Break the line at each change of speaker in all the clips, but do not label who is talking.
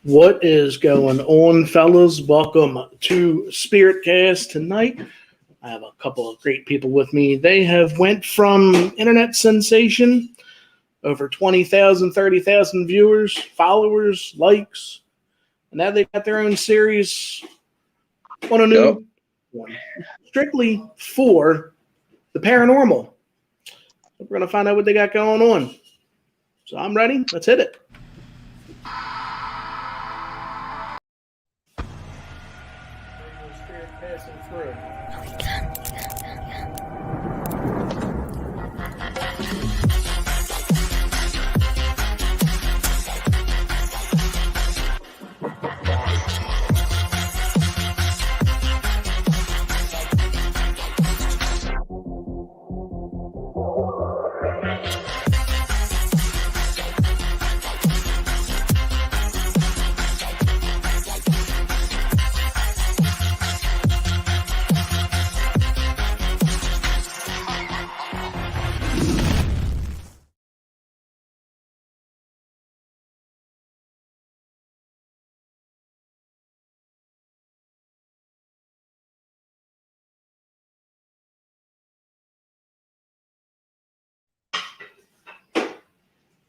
What is going on, fellas? Welcome to Spiritcast tonight. I have a couple of great people with me. They have went from internet sensation, over 20,000, 30,000 viewers, followers, likes, and now they've got their own series on a new one, strictly for the paranormal. We're going to find out what they got going on. So I'm ready. Let's hit it.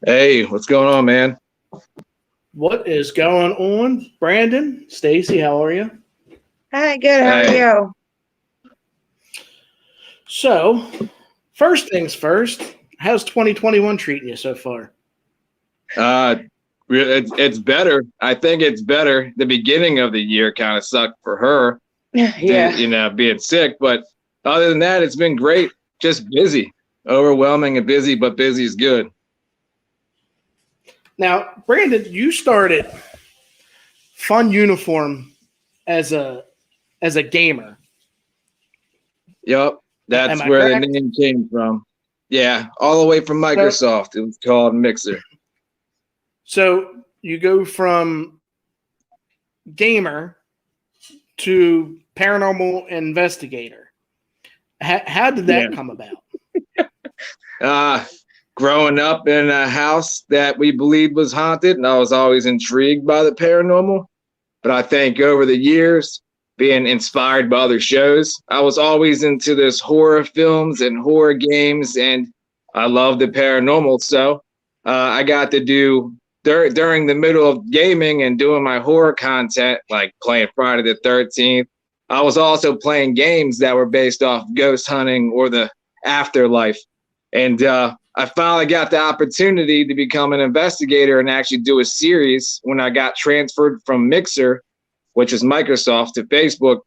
Hey, what's going on, man?
What is going on? Brandon, Stacy, how are you?
Hi, good. How are you?
So, first things first, how's 2021 treating you so far?
It's better. I think it's better. The beginning of the year kind of sucked for her, being sick. But other than that, it's been great. Just busy, overwhelming and busy, but busy is good.
Now, Brandon, you started Fun Uniform as a gamer.
Yep, that's where correct? The name came from. Yeah, all the way from Microsoft. It was called Mixer.
So you go from gamer to paranormal investigator. How did that come about?
Growing up in a house that we believed was haunted, and I was always intrigued by the paranormal. But I think over the years, being inspired by other shows, I was always into this horror films and horror games, and I love the paranormal. So I got to do, during the middle of gaming and doing my horror content, like playing Friday the 13th, I was also playing games that were based off ghost hunting or the afterlife. And I finally got the opportunity to become an investigator and actually do a series when I got transferred from Mixer, which is Microsoft, to Facebook,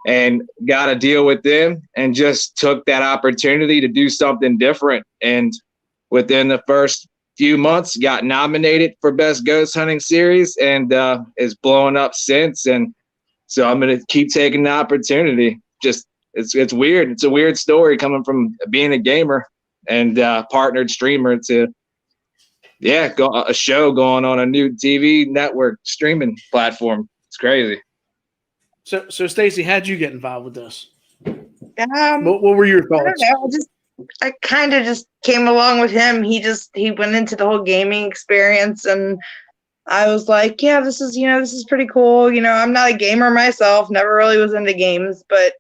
and got a deal with them and just took that opportunity to do something different. And within the first few months, got nominated for Best Ghost Hunting Series and is blowing up since. And so I'm going to keep taking the opportunity. Just it's weird. It's a weird story coming from being a gamer and partnered streamer to, a show going on a new TV network streaming platform. It's crazy.
So Stacy, how'd you get involved with this? What were your thoughts?
I don't know. I kind of just came along with him. He went into the whole gaming experience, and I was like, yeah, this is pretty cool. I'm not a gamer myself, never really was into games, but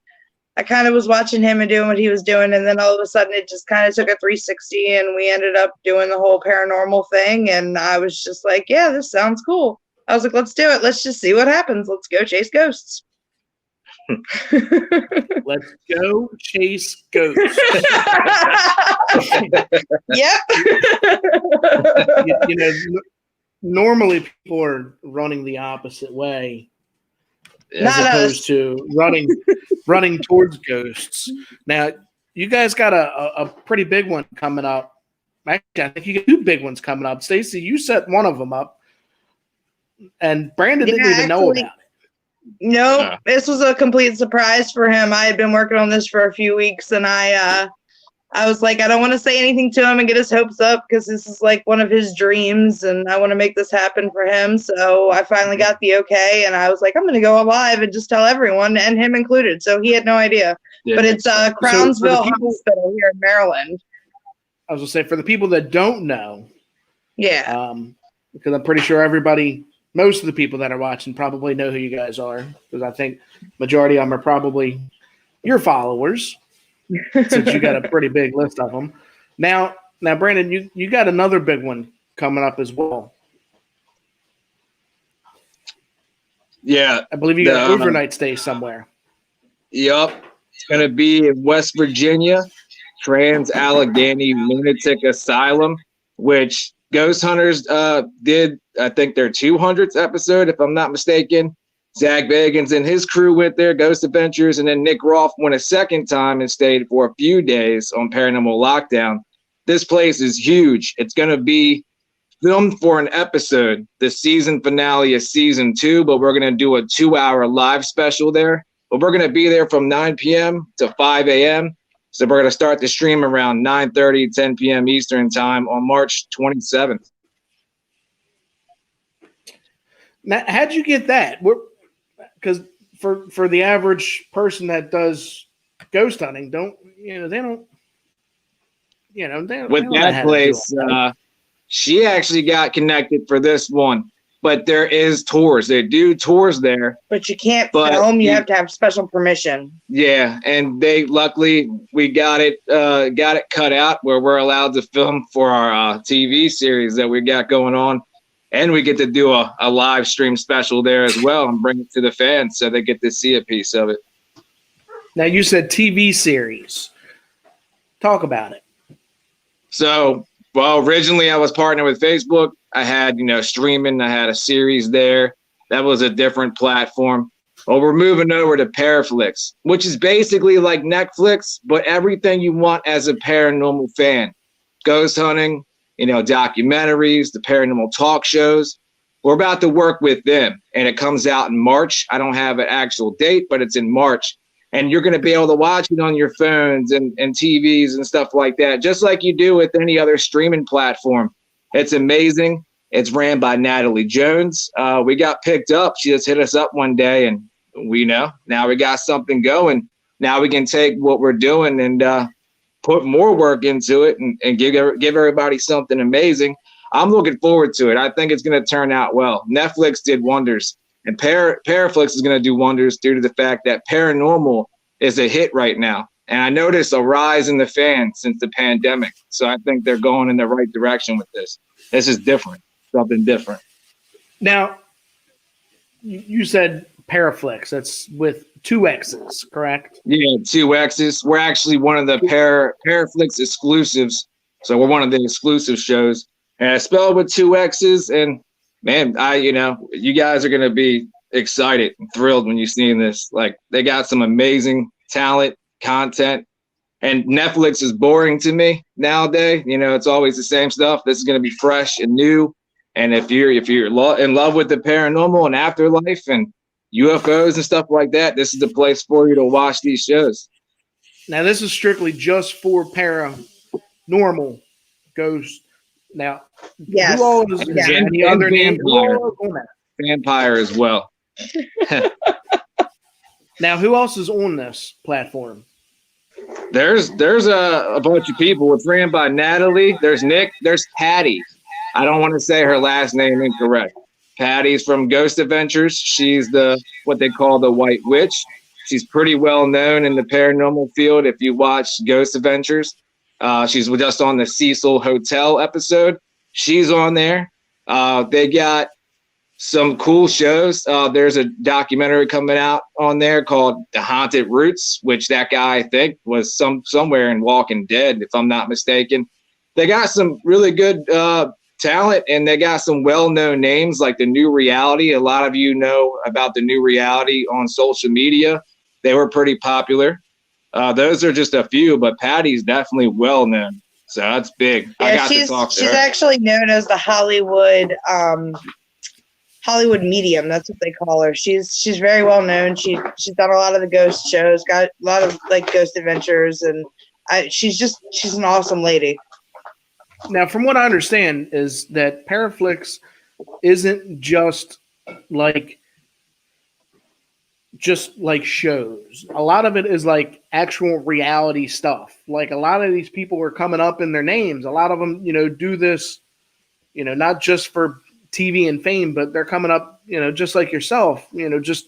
I kind of was watching him and doing what he was doing, and then all of a sudden it just kind of took a 360, and we ended up doing the whole paranormal thing, and I was just like, yeah, this sounds cool. I was like, let's do it. Let's just see what happens. Let's go chase ghosts.
Let's go chase ghosts.
Yep.
Normally people are running the opposite way. As opposed to running towards ghosts. Now, you guys got a pretty big one coming up. Actually, I think you got two big ones coming up. Stacy, you set one of them up, and Brandon didn't even know about it.
No, this was a complete surprise for him. I had been working on this for a few weeks, and I was like, I don't want to say anything to him and get his hopes up because this is like one of his dreams and I want to make this happen for him. So I finally got the okay, and I was like, I'm going to go live and just tell everyone, and him included. So he had no idea. Yeah. But it's Crownsville Hospital here in Maryland.
I was going to say, for the people that don't know,
yeah,
because I'm pretty sure everybody most of the people that are watching probably know who you guys are, because I think majority of them are probably your followers, since you got a pretty big list of them. Now, Brandon, you got another big one coming up as well.
Yeah,
I believe you got an overnight stay somewhere.
Yep, it's gonna be in West Virginia, Trans-Allegheny Lunatic Asylum, which Ghost Hunters did. I think their 200th episode, if I'm not mistaken. Zach Bagans and his crew went there, Ghost Adventures, and then Nick Rolfe went a second time and stayed for a few days on Paranormal Lockdown. This place is huge. It's going to be filmed for an episode, the season finale of season 2, but we're going to do a 2-hour live special there. But we're going to be there from 9 p.m. to 5 a.m. So we're going to start the stream around 9:30, 10 p.m. Eastern time on March 27th.
Now, how'd you get that? Because for the average person that does ghost hunting, with
that place, she actually got connected for this one. But there is tours. They do tours there.
But you can't film. You have to have special permission.
Yeah, and luckily we got it cut out where we're allowed to film for our TV series that we got going on. And we get to do a live stream special there as well and bring it to the fans so they get to see a piece of it.
Now, you said TV series. Talk about it.
So, originally I was partnered with Facebook. I had, streaming. I had a series there. That was a different platform. Well, we're moving over to Paraflix, which is basically like Netflix, but everything you want as a paranormal fan. Ghost hunting, documentaries, the paranormal talk shows. We're about to work with them, and it comes out in March. I don't have an actual date, but it's in March. And you're going to be able to watch it on your phones and TVs and stuff like that, just like you do with any other streaming platform. It's amazing. It's ran by Natalie Jones. We got picked up. She just hit us up one day, and now we got something going. Now we can take what we're doing and put more work into it and give everybody something amazing. I'm looking forward to it. I think it's going to turn out well. Netflix did wonders, and Paraflix is going to do wonders due to the fact that Paranormal is a hit right now. And I noticed a rise in the fans since the pandemic. So I think they're going in the right direction with this. This is different, something different.
Now, you said Paraflix. That's with 2 X's, correct?
Yeah, 2 X's. We're actually one of the Paraflix exclusives. So we're one of the exclusive shows. And I spelled with 2 X's. And man, you guys are going to be excited and thrilled when you see this. Like, they got some amazing talent, content. And Netflix is boring to me nowadays. It's always the same stuff. This is going to be fresh and new. And if you're in love with the paranormal and afterlife and UFOs and stuff like that, this is the place for you to watch these shows.
Now, this is strictly just for paranormal ghosts. Now,
yes,
who all is there any other name?
Vampire as well.
Now, who else is on this platform?
There's a bunch of people. It's ran by Natalie. There's Nick. There's Patty. I don't want to say her last name incorrect. Patty's from Ghost Adventures. She's what they call the White Witch. She's pretty well known in the paranormal field. If you watch Ghost Adventures, she's just on the Cecil Hotel episode. She's on there. They got some cool shows. There's a documentary coming out on there called The Haunted Roots, which that guy, I think, was somewhere in Walking Dead, if I'm not mistaken. They got some really good talent, and they got some well-known names like The New Reality. A lot of you know about The New Reality on social media. They were pretty popular. Those are just a few, but Patty's definitely well-known. So that's big.
Yeah,
I got to talk to her.
She's actually known as the Hollywood medium. That's what they call her. She's very well known. She's done a lot of the ghost shows, got a lot of like Ghost Adventures, and she's an awesome lady.
Now, from what I understand is that Paraflix isn't just like shows. A lot of it is like actual reality stuff. Like, a lot of these people are coming up in their names. A lot of them, do this, not just for TV and fame, but they're coming up, just like yourself, just,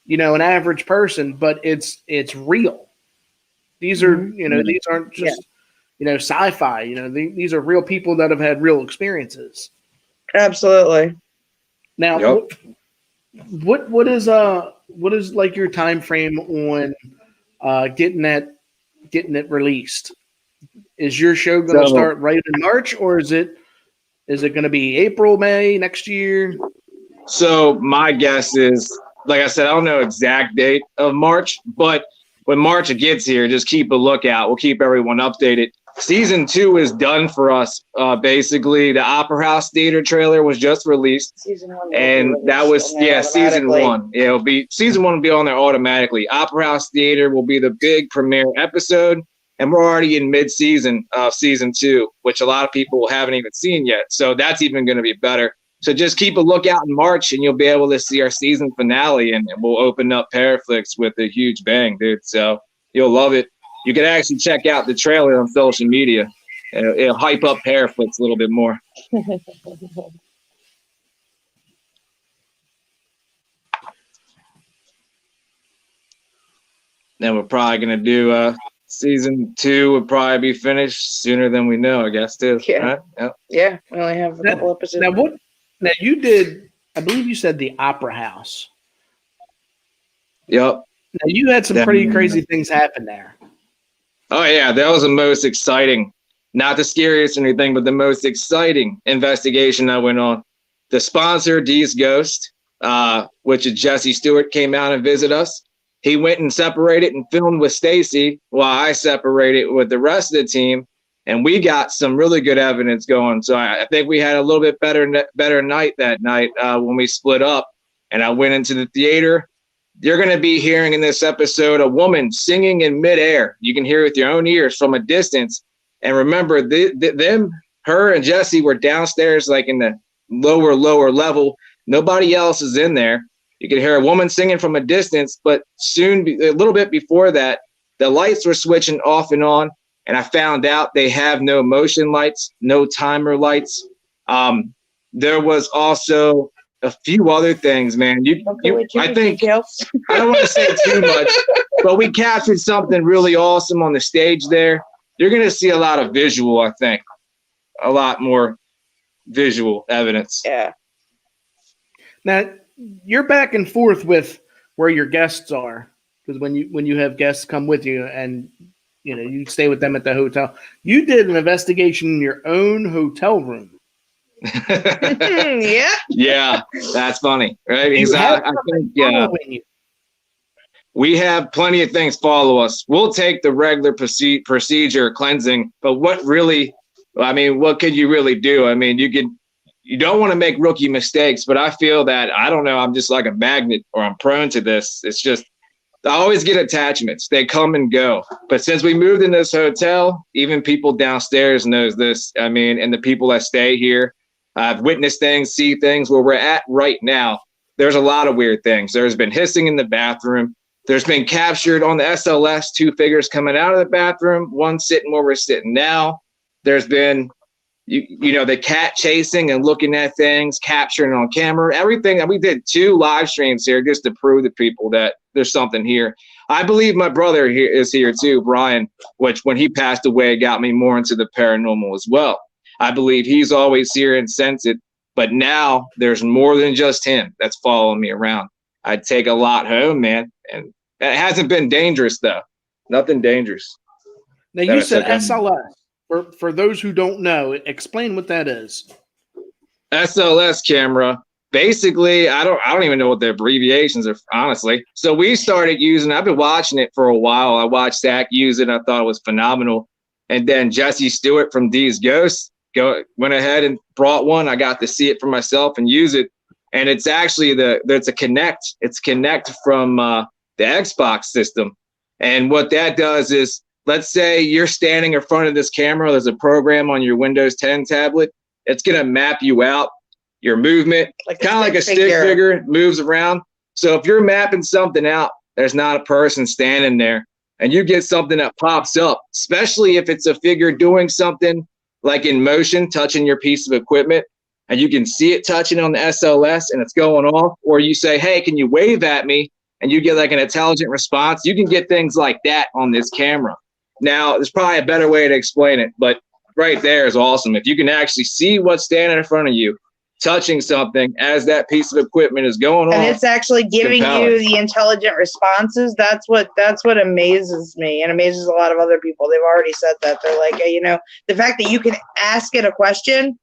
an average person, but it's real. These are, these aren't just, sci-fi, these are real people that have had real experiences.
Absolutely.
Now,
Yep.
what is like your time frame on getting it released? Is your show going to start right in March, or is it going to be April, May next year?
So my guess is, like I said, I don't know exact date of March, but when March gets here, just keep a lookout. We'll keep everyone updated. Season 2 is done for us. Basically, the Opera House Theater trailer was just released.
Season 1.
And that was, season 1. Season 1 will be on there automatically. Opera House Theater will be the big premiere episode. And we're already in mid-season of season 2, which a lot of people haven't even seen yet. So that's even going to be better. So just keep a lookout in March, and you'll be able to see our season finale, and we'll open up Paraflix with a huge bang, dude. So you'll love it. You can actually check out the trailer on social media. It'll hype up Paraflix a little bit more. Then we're probably going to do season 2 would probably be finished sooner than we know, I guess, too.
Yeah.
Right? Yep.
Yeah, we only have a couple episodes.
Now you did, I believe you said the Opera House.
Yep.
Now you had some pretty crazy things happen there.
Oh, yeah, that was the most exciting, not the scariest or anything, but the most exciting investigation I went on. The sponsor, Dee's Ghost, which is Jesse Stewart, came out and visited us. He went and separated and filmed with Stacy while I separated with the rest of the team, and we got some really good evidence going. So I think we had a little bit better night that night when we split up, and I went into the theater. You're going to be hearing in this episode a woman singing in midair. You can hear it with your own ears from a distance. And remember, her and Jesse were downstairs, like in the lower level. Nobody else is in there. You can hear a woman singing from a distance, but soon, a little bit before that, the lights were switching off and on. And I found out they have no motion lights, no timer lights. There was also a few other things, man. I think I don't want to say too much, but we captured something really awesome on the stage there. You're going to see a lot of visual, I think, a lot more visual evidence.
Yeah.
Now you're back and forth with where your guests are, because when you have guests come with you and you stay with them at the hotel, you did an investigation in your own hotel room.
Yeah.
Yeah, that's funny, right? I think we have plenty of things follow us. We'll take the regular procedure cleansing, but what could you really do? I mean, you don't want to make rookie mistakes, but I feel that, I don't know, I'm just like a magnet, or I'm prone to this. It's just, I always get attachments. They come and go. But since we moved in this hotel, even people downstairs knows this. I mean, and the people that stay here, I've witnessed things, see things. Where we're at right now, there's a lot of weird things. There's been hissing in the bathroom. There's been captured on the SLS 2 figures coming out of the bathroom, one sitting where we're sitting now. There's been, the cat chasing and looking at things, capturing on camera, everything. And we did 2 live streams here just to prove to people that there's something here. I believe my brother is here too, Brian, which when he passed away got me more into the paranormal as well. I believe he's always here and sensed it, but now there's more than just him that's following me around. I'd take a lot home, man, and it hasn't been dangerous though. Nothing dangerous.
Now you said SLS. For those who don't know, explain what that is.
SLS camera. Basically, I don't even know what the abbreviations are, honestly. So we started using, I've been watching it for a while. I watched Zach use it. I thought it was phenomenal. And then Jesse Stewart from Dee's Ghost went ahead and brought one. I got to see it for myself and use it. And it's actually it's a Kinect. It's Kinect from the Xbox system. And what that does is, let's say you're standing in front of this camera. There's a program on your Windows 10 tablet. It's going to map you out, your movement, kind of like a stick figure moves around. So if you're mapping something out, there's not a person standing there, and you get something that pops up, especially if it's a figure doing something like in motion, touching your piece of equipment. and you can see it touching on the SLS and it's going off, or you say, hey, can you wave at me? And you get like an intelligent response. You can get things like that on this camera. Now, there's probably a better way to explain it, but right there is awesome. If you can actually see what's standing in front of you, touching something as that piece of equipment is going
And
off.
it's actually giving
compelling.
you the intelligent responses. That's what amazes me and amazes a lot of other people. They've already said that. They're like, hey, the fact that you can ask it a question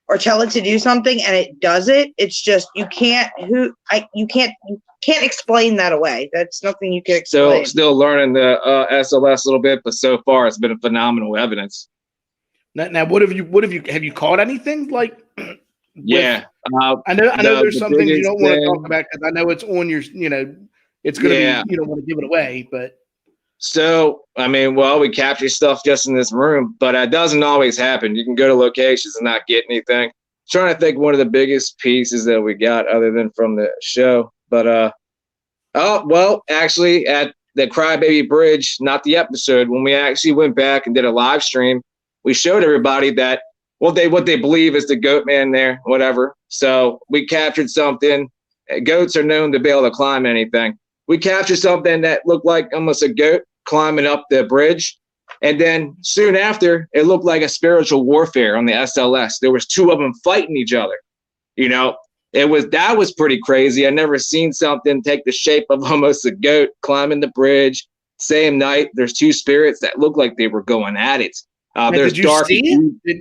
or tell it to do something and it does it. It's just you can't explain that away. That's nothing you can explain.
Still learning the SLS a little bit, but so far it's been a phenomenal evidence.
Now, have you caught anything like?
Yeah,
I know there's some things you don't want to talk about because I know it's on your, it's going to be, you don't want to give it away, but.
So, I mean, we capture stuff just in this room, but it doesn't always happen. You can go to locations and not get anything. Trying to think one of the biggest pieces that we got other than from the show, but, actually at the Crybaby Bridge, not the episode, when we actually went back and did a live stream, we showed everybody that what they believe is the goat man there, whatever. So we captured something. Goats are known to be able to climb anything. We captured something that looked like almost a goat climbing up the bridge. And then soon after, it looked like a spiritual warfare on the SLS. There was two of them fighting each other. That was pretty crazy. I never seen something take the shape of almost a goat climbing the bridge. Same night, there's two spirits that look like they were going at it. There's
did you
dark.
See it?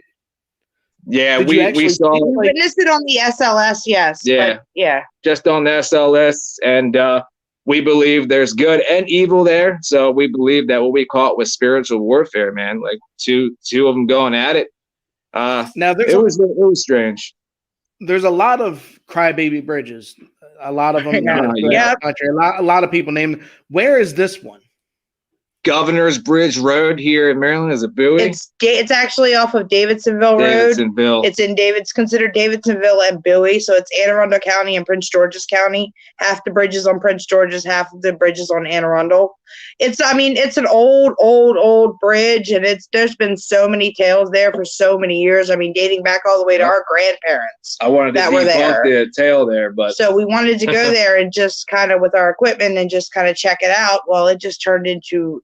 We saw it.
You witnessed it on the SLS, yes.
Yeah.
Yeah.
Just on the SLS. And we believe there's good and evil there. So we believe that what we caught was spiritual warfare, man. Like two of them going at it.
Now
it was strange.
There's a lot of crybaby bridges. A lot of them.
Yeah.
A lot of people name. Where is this one?
Governor's Bridge Road here in Maryland is a buoy.
It's actually off of Davidsonville Road. It's considered Davidsonville and Bowie, so it's Anne Arundel County and Prince George's County. Half the bridges on Prince George's, half of the bridges on Anne Arundel. It's an old bridge, and there's been so many tales there for so many years. I mean, dating back all the way to our grandparents.
I wanted to debunk the tale there, but
so we wanted to go there and just kind of with our equipment and just kind of check it out. Well, it just turned into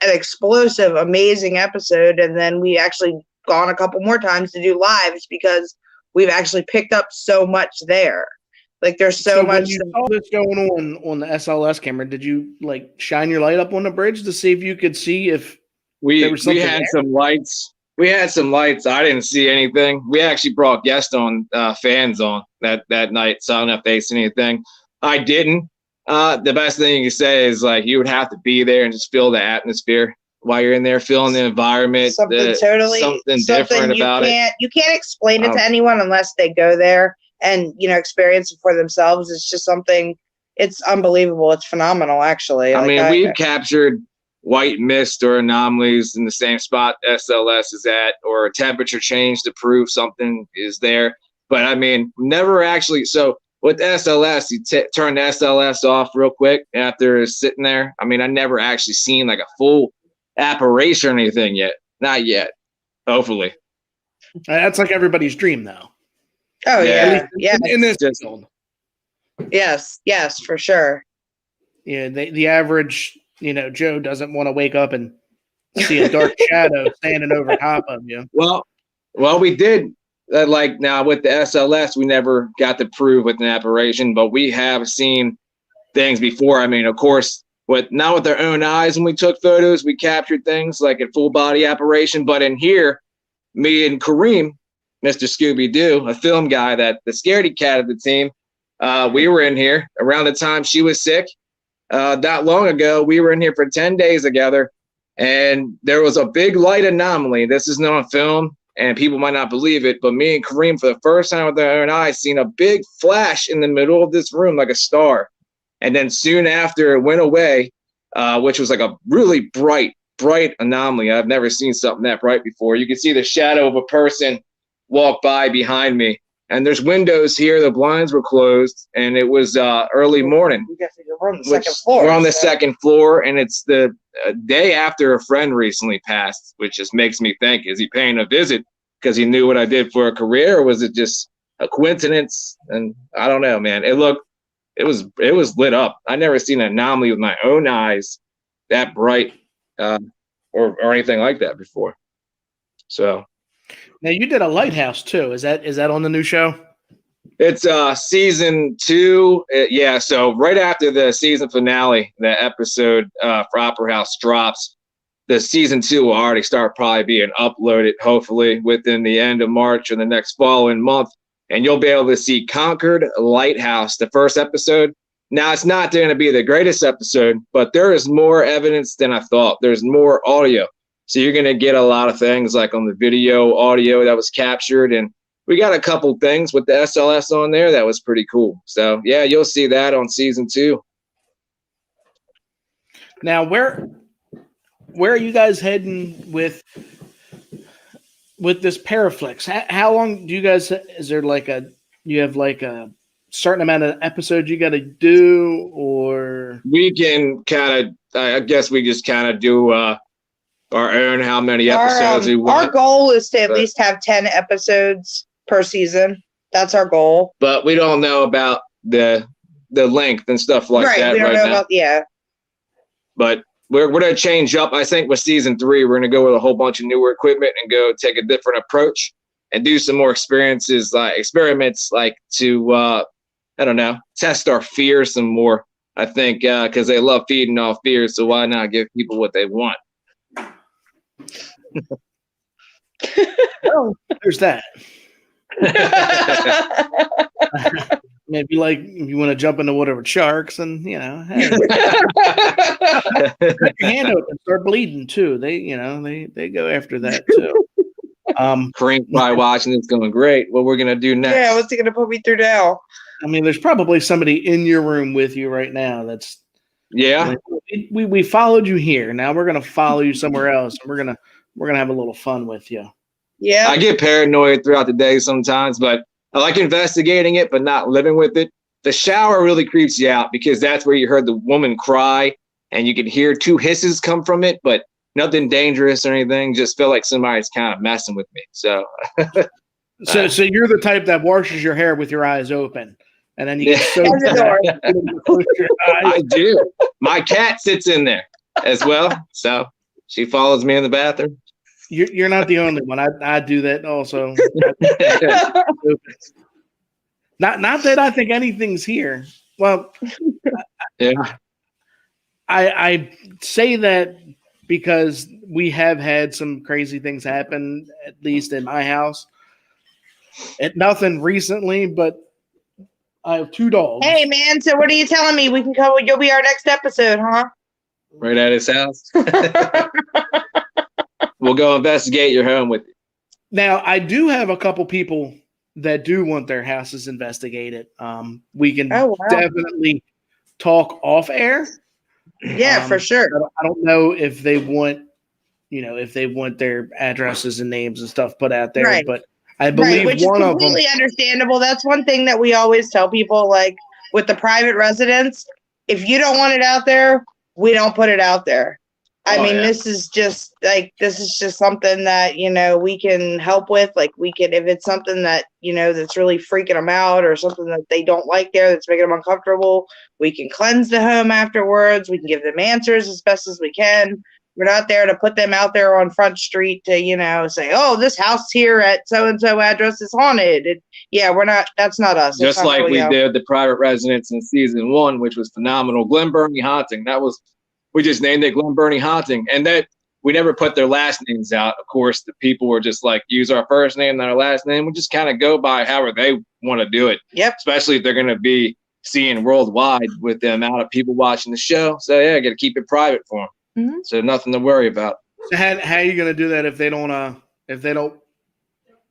an explosive, amazing episode, and then we actually gone a couple more times to do lives because we've actually picked up so much there. Like there's so much.
When you saw this going on the SLS camera, did you like shine your light up on the bridge to see if you could see if there was something?
We had some lights. We had some lights. I didn't see anything. We actually brought guest on fans on that night, so I don't know if they see anything. I didn't. The best thing you can say is like you would have to be there and just feel the atmosphere while you're in there, feeling the environment.
Something
different about it.
You can't explain it to anyone unless they go there and experience it for themselves. It's just something. It's unbelievable. It's phenomenal, actually.
I mean, we've captured white mist or anomalies in the same spot SLS is at, or a temperature change to prove something is there. But I mean, never actually. So with SLS, you turn the SLS off real quick after it's sitting there. I mean, I never actually seen like a full apparition or anything yet. Not yet. Hopefully.
That's like everybody's dream, though.
Oh, yeah. Yeah.
In this field.
Yes, for sure.
Yeah, the average, Joe doesn't want to wake up and see a dark shadow standing over top of you.
Well, we did. Like now with the SLS, we never got to prove with an apparition, but we have seen things before. I mean, of course, not with our own eyes when we took photos, we captured things like a full body apparition. But in here, me and Kareem, Mr. Scooby-Doo, a film guy, that the scaredy cat of the team, we were in here around the time she was sick. Not long ago, we were in here for 10 days together, and there was a big light anomaly. This is not on film. And people might not believe it, but me and Kareem, for the first time with our own eyes, seen a big flash in the middle of this room like a star. And then soon after it went away, which was like a really bright anomaly. I've never seen something that bright before. You can see the shadow of a person walk by behind me. And there's windows here. The blinds were closed, and it was early morning.
We're on the second floor.
We're on the second floor, and it's the day after a friend recently passed, which just makes me think, is he paying a visit because he knew what I did for a career, or was it just a coincidence. And I don't know, man. It was lit up. I never seen an anomaly with my own eyes that bright or anything like that before. So
now you did a lighthouse too. Is that on the new show?
it's season 2. Yeah, so right after the season finale, the episode for Opera House drops, the season 2 will already start probably being uploaded, hopefully within the end of March or the next following month. And you'll be able to see Conquered Lighthouse, the first episode. Now, it's not going to be the greatest episode, but there is more evidence than I thought. There's more audio. So you're going to get a lot of things like on the video, audio that was captured. And we got a couple things with the SLS on there that was pretty cool. So, yeah, you'll see that on season 2.
Now, where are you guys heading with this Paraflix? How long do you guys, is there you have a certain amount of episodes you got to do, or? We
can kind of, I guess we just kind of do our own how many episodes we want.
Our goal is to at least have 10 episodes per season. That's our goal.
But we don't know about the length and stuff like that.
Right, we don't know about,
But we're going to change up. I think with season 3, we're going to go with a whole bunch of newer equipment and go take a different approach and do some more experiments, to, I don't know, test our fears some more. I think because they love feeding off fears, so why not give people what they want?
Well, there's that. Maybe if you want to jump in the water with sharks, and hey, cut your hand open, start bleeding too. They go after that too.
Kareem probably watching this going, great. What we're gonna do next?
Yeah, what's he gonna put me through now?
I mean, there's probably somebody in your room with you right now. That's we followed you here. Now we're gonna follow you somewhere else, and we're gonna have a little fun with you.
Yeah,
I get paranoid throughout the day sometimes, but I like investigating it, but not living with it. The shower really creeps you out because that's where you heard the woman cry, and you could hear 2 hisses come from it, but nothing dangerous or anything. Just feel like somebody's kind of messing with me. So,
so you're the type that washes your hair with your eyes open, and then you get close your eyes.
I do. My cat sits in there as well, so she follows me in the bathroom.
You're not the only one. I do that also. Not that I think anything's here. Well,
yeah.
I say that because we have had some crazy things happen, at least in my house. Nothing recently, but I have 2 dogs.
Hey, man, so what are you telling me? We can go, you'll be our next episode, huh?
Right at his house. We'll go investigate your home with you.
Now, I do have a couple people that do want their houses investigated. We can definitely talk off air.
Yeah, for sure.
I don't know if they want, their addresses and names and stuff put out there,
right.
But I believe
which
one
is
of them.
Completely understandable. That's one thing that we always tell people, like with the private residence, if you don't want it out there, we don't put it out there. This is just something that, we can help with. Like if it's something that, that's really freaking them out or something that they don't like there, that's making them uncomfortable, we can cleanse the home afterwards. We can give them answers as best as we can. We're not there to put them out there on Front Street to, say, oh, this house here at so-and-so address is haunted. We're not, that's not us.
Just like we did the private residence in season 1, which was phenomenal. Glen Burnie Haunting. We just named it Glen Burnie Haunting. And that we never put their last names out. Of course, the people were just like, use our first name and our last name. We just kind of go by however they want to do it.
Yep.
Especially if they're going to be seeing worldwide with the amount of people watching the show. So, I got to keep it private for them.
Mm-hmm.
So nothing to worry about.
So how are you going to do that if they don't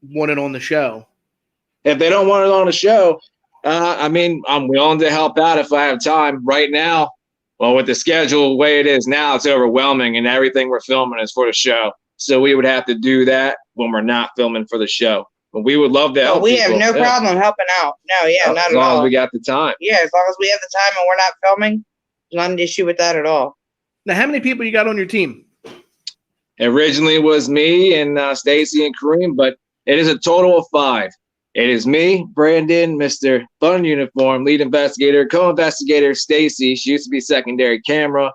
want it on the show?
If they don't want it on the show, I'm willing to help out if I have time. Right now, well, with the schedule the way it is now, it's overwhelming, and everything we're filming is for the show. So we would have to do that when we're not filming for the show. But we would love to help.
We have no problem helping out. No, not at all.
As long as we got the time.
Yeah, as long as we have the time and we're not filming, there's not an issue with that at all.
Now, how many people you got on your team?
Originally it was me and Stacy and Kareem, but it is a total of 5. It is me, Brandon, Mr. Fun Uniform, lead investigator, co-investigator Stacy. She used to be secondary camera.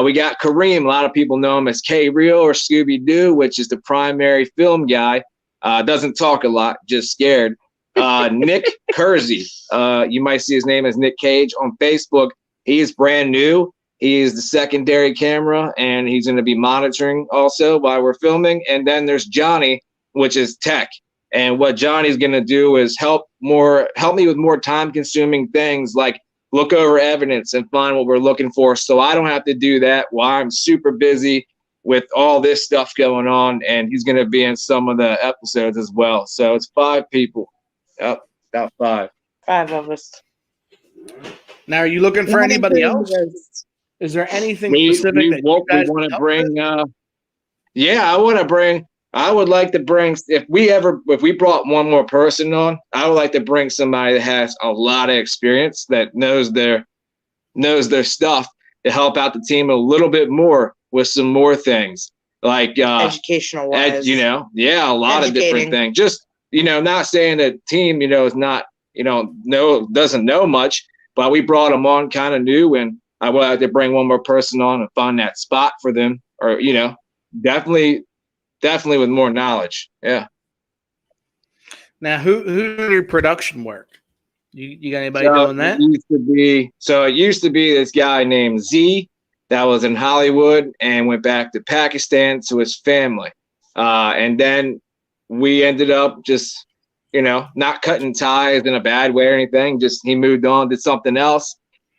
We got Kareem. A lot of people know him as K-Real or Scooby-Doo, which is the primary film guy. Doesn't talk a lot, just scared. Nick Kersey. You might see his name as Nick Cage on Facebook. He is brand new. He is the secondary camera, and he's going to be monitoring also while we're filming. And then there's Johnny, which is tech. And what Johnny's going to do is help me with more time-consuming things like look over evidence and find what we're looking for, so I don't have to do that while I'm super busy with all this stuff going on. And he's going to be in some of the episodes as well. So it's 5 people. Yep, about 5.
5 of us.
Now, are you looking for anybody else? Is there anything specific that you guys
want to bring? I would like to bring, if we brought one more person on, I would like to bring somebody that has a lot of experience, that knows their stuff, to help out the team a little bit more with some more things like
educational wise.
A lot of different things. Just, not saying that team, is not, doesn't know much, but we brought them on kind of new, and I would like to bring one more person on and find that spot for them, or, definitely with more knowledge. Yeah.
Now, who did your production work? You got anybody doing that?
It used to be this guy named Z that was in Hollywood and went back to Pakistan to his family. And then we ended up just, not cutting ties in a bad way or anything. Just he moved on, did something else.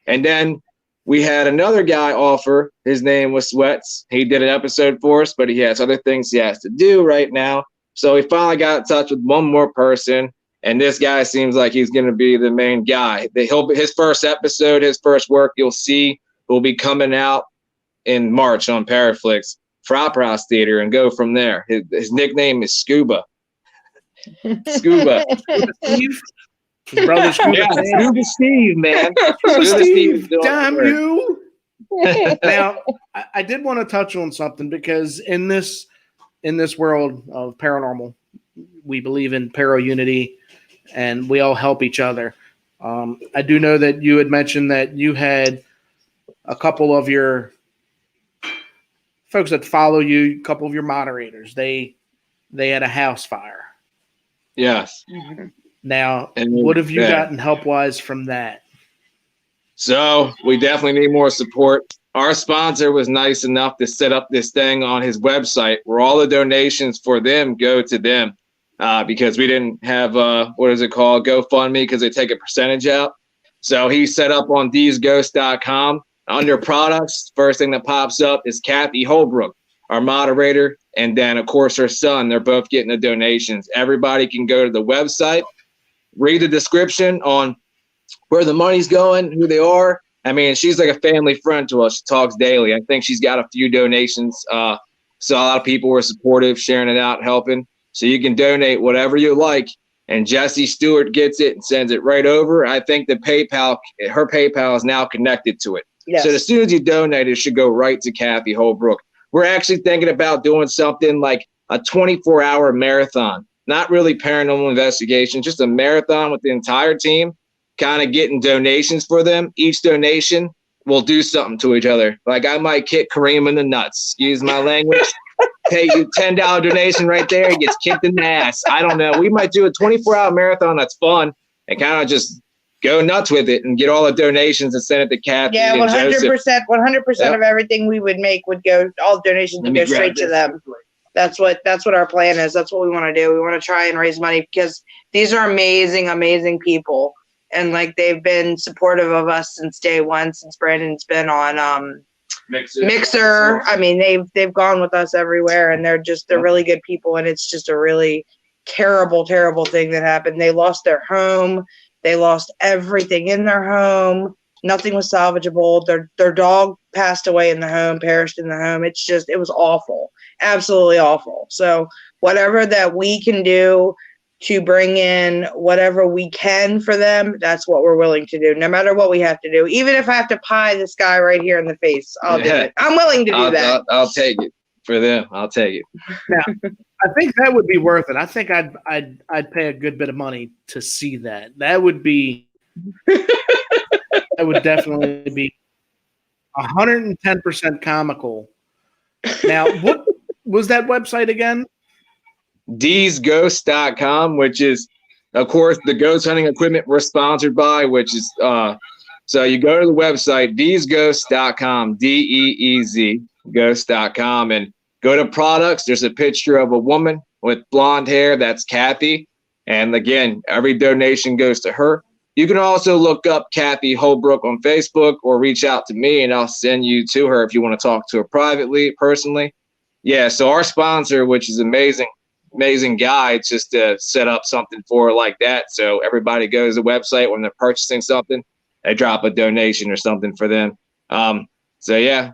And then we had another guy offer. His name was Sweats. He did an episode for us, but he has other things he has to do right now. So we finally got in touch with one more person, and this guy seems like he's going to be the main guy. His first episode, his first work, you'll see, will be coming out in March on Paraflix, Frapras Theater, and go from there. His nickname is Scuba. Scuba.
Steve? His brother Scuba.
Yeah, Scuba Steve, man.
Scuba Steve, damn you. Now, I did want to touch on something, because in this world of paranormal, we believe in para-unity, and we all help each other. I do know that you had mentioned that you had a couple of your folks that follow you, a couple of your moderators, they had a house fire.
Yes.
Mm-hmm.
Now, what have you gotten help-wise from that?
So we definitely need more support. Our sponsor was nice enough to set up this thing on his website where all the donations for them go to them, because we didn't have, GoFundMe, because they take a percentage out. So he set up on theseghosts.com. Under products, first thing that pops up is Kathy Holbrook, our moderator, and then, of course, her son. They're both getting the donations. Everybody can go to the website, read the description on where the money's going, who they are. I mean, she's like a family friend to us. She talks daily. I think she's got a few donations. So a lot of people were supportive, sharing it out, helping. So you can donate whatever you like, and Jesse Stewart gets it and sends it right over. I think her PayPal is now connected to it.
Yes.
So as soon as you donate, it should go right to Kathy Holbrook. We're actually thinking about doing something like a 24-hour marathon. Not really paranormal investigation, just a marathon with the entire team, kind of getting donations for them. Each donation will do something to each other. Like I might kick Kareem in the nuts, excuse my language. Pay you $10 donation right there. He gets kicked in the ass. I don't know. We might do a 24-hour marathon that's fun and kind of just go nuts with it and get all the donations and send it to Kathy.
Yeah, 100%. 100%
Yep.
of everything we would make would go. All donations would go straight to them. That's what our plan is. That's what we want to do. We want to try and raise money, because these are amazing, amazing people, and like they've been supportive of us since day one. Since Brandon's been on Mixer. I mean, they've gone with us everywhere, and they're really good people. And it's just a really terrible, terrible thing that happened. They lost their home. They lost everything in their home. Nothing was salvageable. Their dog passed away in the home, perished in the home. It was awful. Absolutely awful. So whatever that we can do to bring in whatever we can for them, that's what we're willing to do, no matter what we have to do. Even if I have to pie this guy right here in the face, I'll do it. I'm willing to do that.
I'll take it. for them. I'll take it.
Now, I think that would be worth it. I think I'd pay a good bit of money to see that. That would definitely be 110% comical. Now, what was that website again?
D'sGhosts.com, which is, of course, the ghost hunting equipment we're sponsored by, which is so you go to the website, D'sGhosts.com, DEEZ, ghosts.com, and go to products. There's a picture of a woman with blonde hair. That's Kathy. And again, every donation goes to her. You can also look up Kathy Holbrook on Facebook or reach out to me and I'll send you to her if you want to talk to her privately, personally. Yeah, so our sponsor, which is amazing guy, just to set up something for her like that. So everybody goes to the website when they're purchasing something, they drop a donation or something for them. So yeah,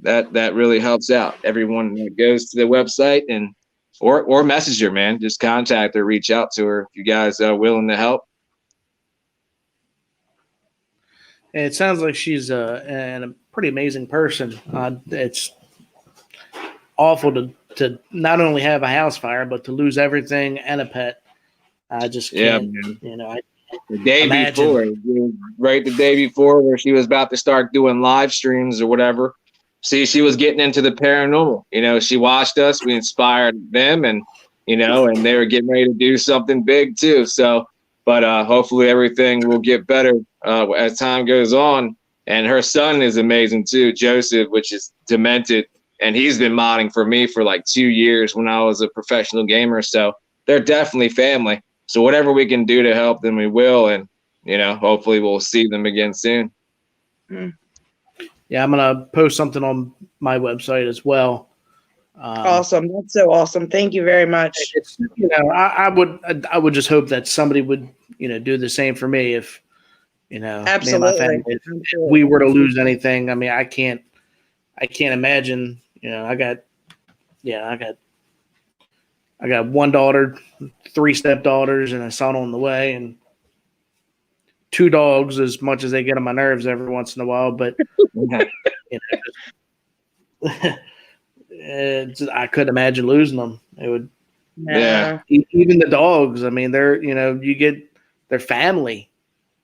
that really helps out. Everyone that goes to the website and or message her, man. Just contact her, reach out to her if you guys are willing to help.
And it sounds like she's a pretty amazing person. It's awful to not only have a house fire, but to lose everything and a pet. I just can't,
The day before, right the day before where she was about to start doing live streams or whatever. See, she was getting into the paranormal. She watched us. We inspired them and they were getting ready to do something big too. So, but hopefully everything will get better as time goes on. And her son is amazing too, Joseph, which is demented. And he's been modding for me for like 2 years when I was a professional gamer. So they're definitely family. So whatever we can do to help them, we will. And, hopefully we'll see them again soon.
Yeah, I'm going to post something on my website as well.
Awesome. That's so awesome. Thank you very much.
I would just hope that somebody would, do the same for me if,
Absolutely.
me and my family, if we were to lose anything. I mean, I can't imagine, I got one daughter, 3 stepdaughters, and a son on the way, and 2 dogs, as much as they get on my nerves every once in a while. But I couldn't imagine losing them. It would, even the dogs. I mean, they're they're family.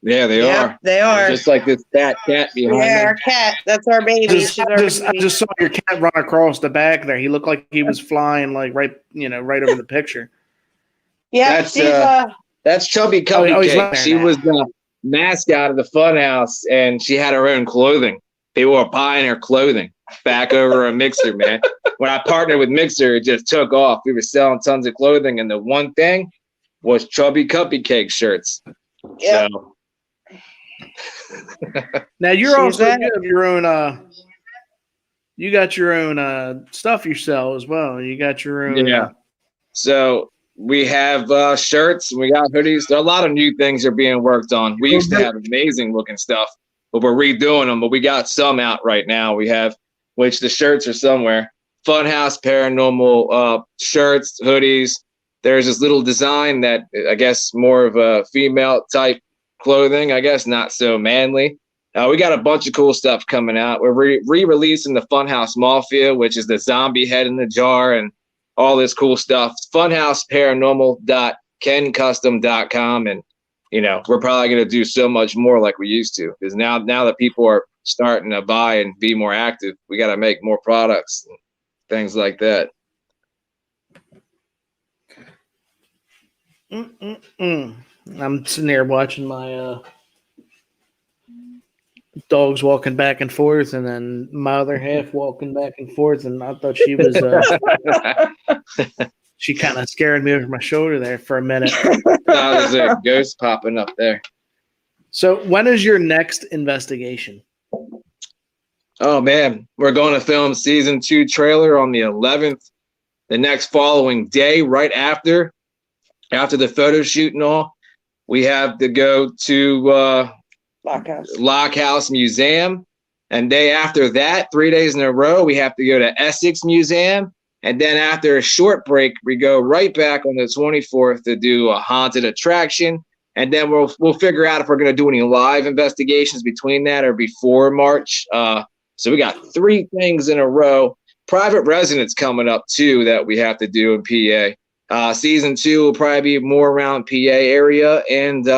Yeah, they are.
They are.
Just like this fat cat behind me.
Yeah, our cat. That's our baby.
I just saw your cat run across the back there. He looked like he was flying like right over the picture.
Yeah,
that's Chubby Cupcake. She was the mascot of the funhouse, and she had her own clothing. People were buying her clothing back over a Mixer, man. When I partnered with Mixer, it just took off. We were selling tons of clothing, and the one thing was Chubby Cupcake shirts.
Yeah.
So.
Now you have your own you got your own stuff you sell as well. You got your own
So we have shirts, we got hoodies. There are a lot of new things are being worked on. We used to have amazing looking stuff, but we're redoing them. But we got some out right now. We have, which the shirts are somewhere. Funhouse Paranormal shirts, hoodies. There's this little design that I guess more of a female type clothing, I guess, not so manly. We got a bunch of cool stuff coming out. We're re-releasing the Funhouse Mafia, which is the zombie head in the jar and all this cool stuff. Funhouseparanormal.kencustom.com. And, we're probably going to do so much more like we used to, because now that people are starting to buy and be more active, we got to make more products and things like that.
I'm sitting there watching my dogs walking back and forth, and then my other half walking back and forth, and I thought she was she kind of scared me over my shoulder there for a minute.
There's a ghost popping up there.
So when is your next investigation?
Oh man, we're going to film season 2 trailer on the 11th, the next following day, right after the photo shoot and all. We have to go to Lockhouse Museum. And day after that, 3 days in a row, we have to go to Essex Museum. And then after a short break, we go right back on the 24th to do a haunted attraction. And then we'll figure out if we're going to do any live investigations between that or before March. So we got 3 things in a row. private residence coming up too that we have to do in PA. Season 2 will probably be more around PA area, and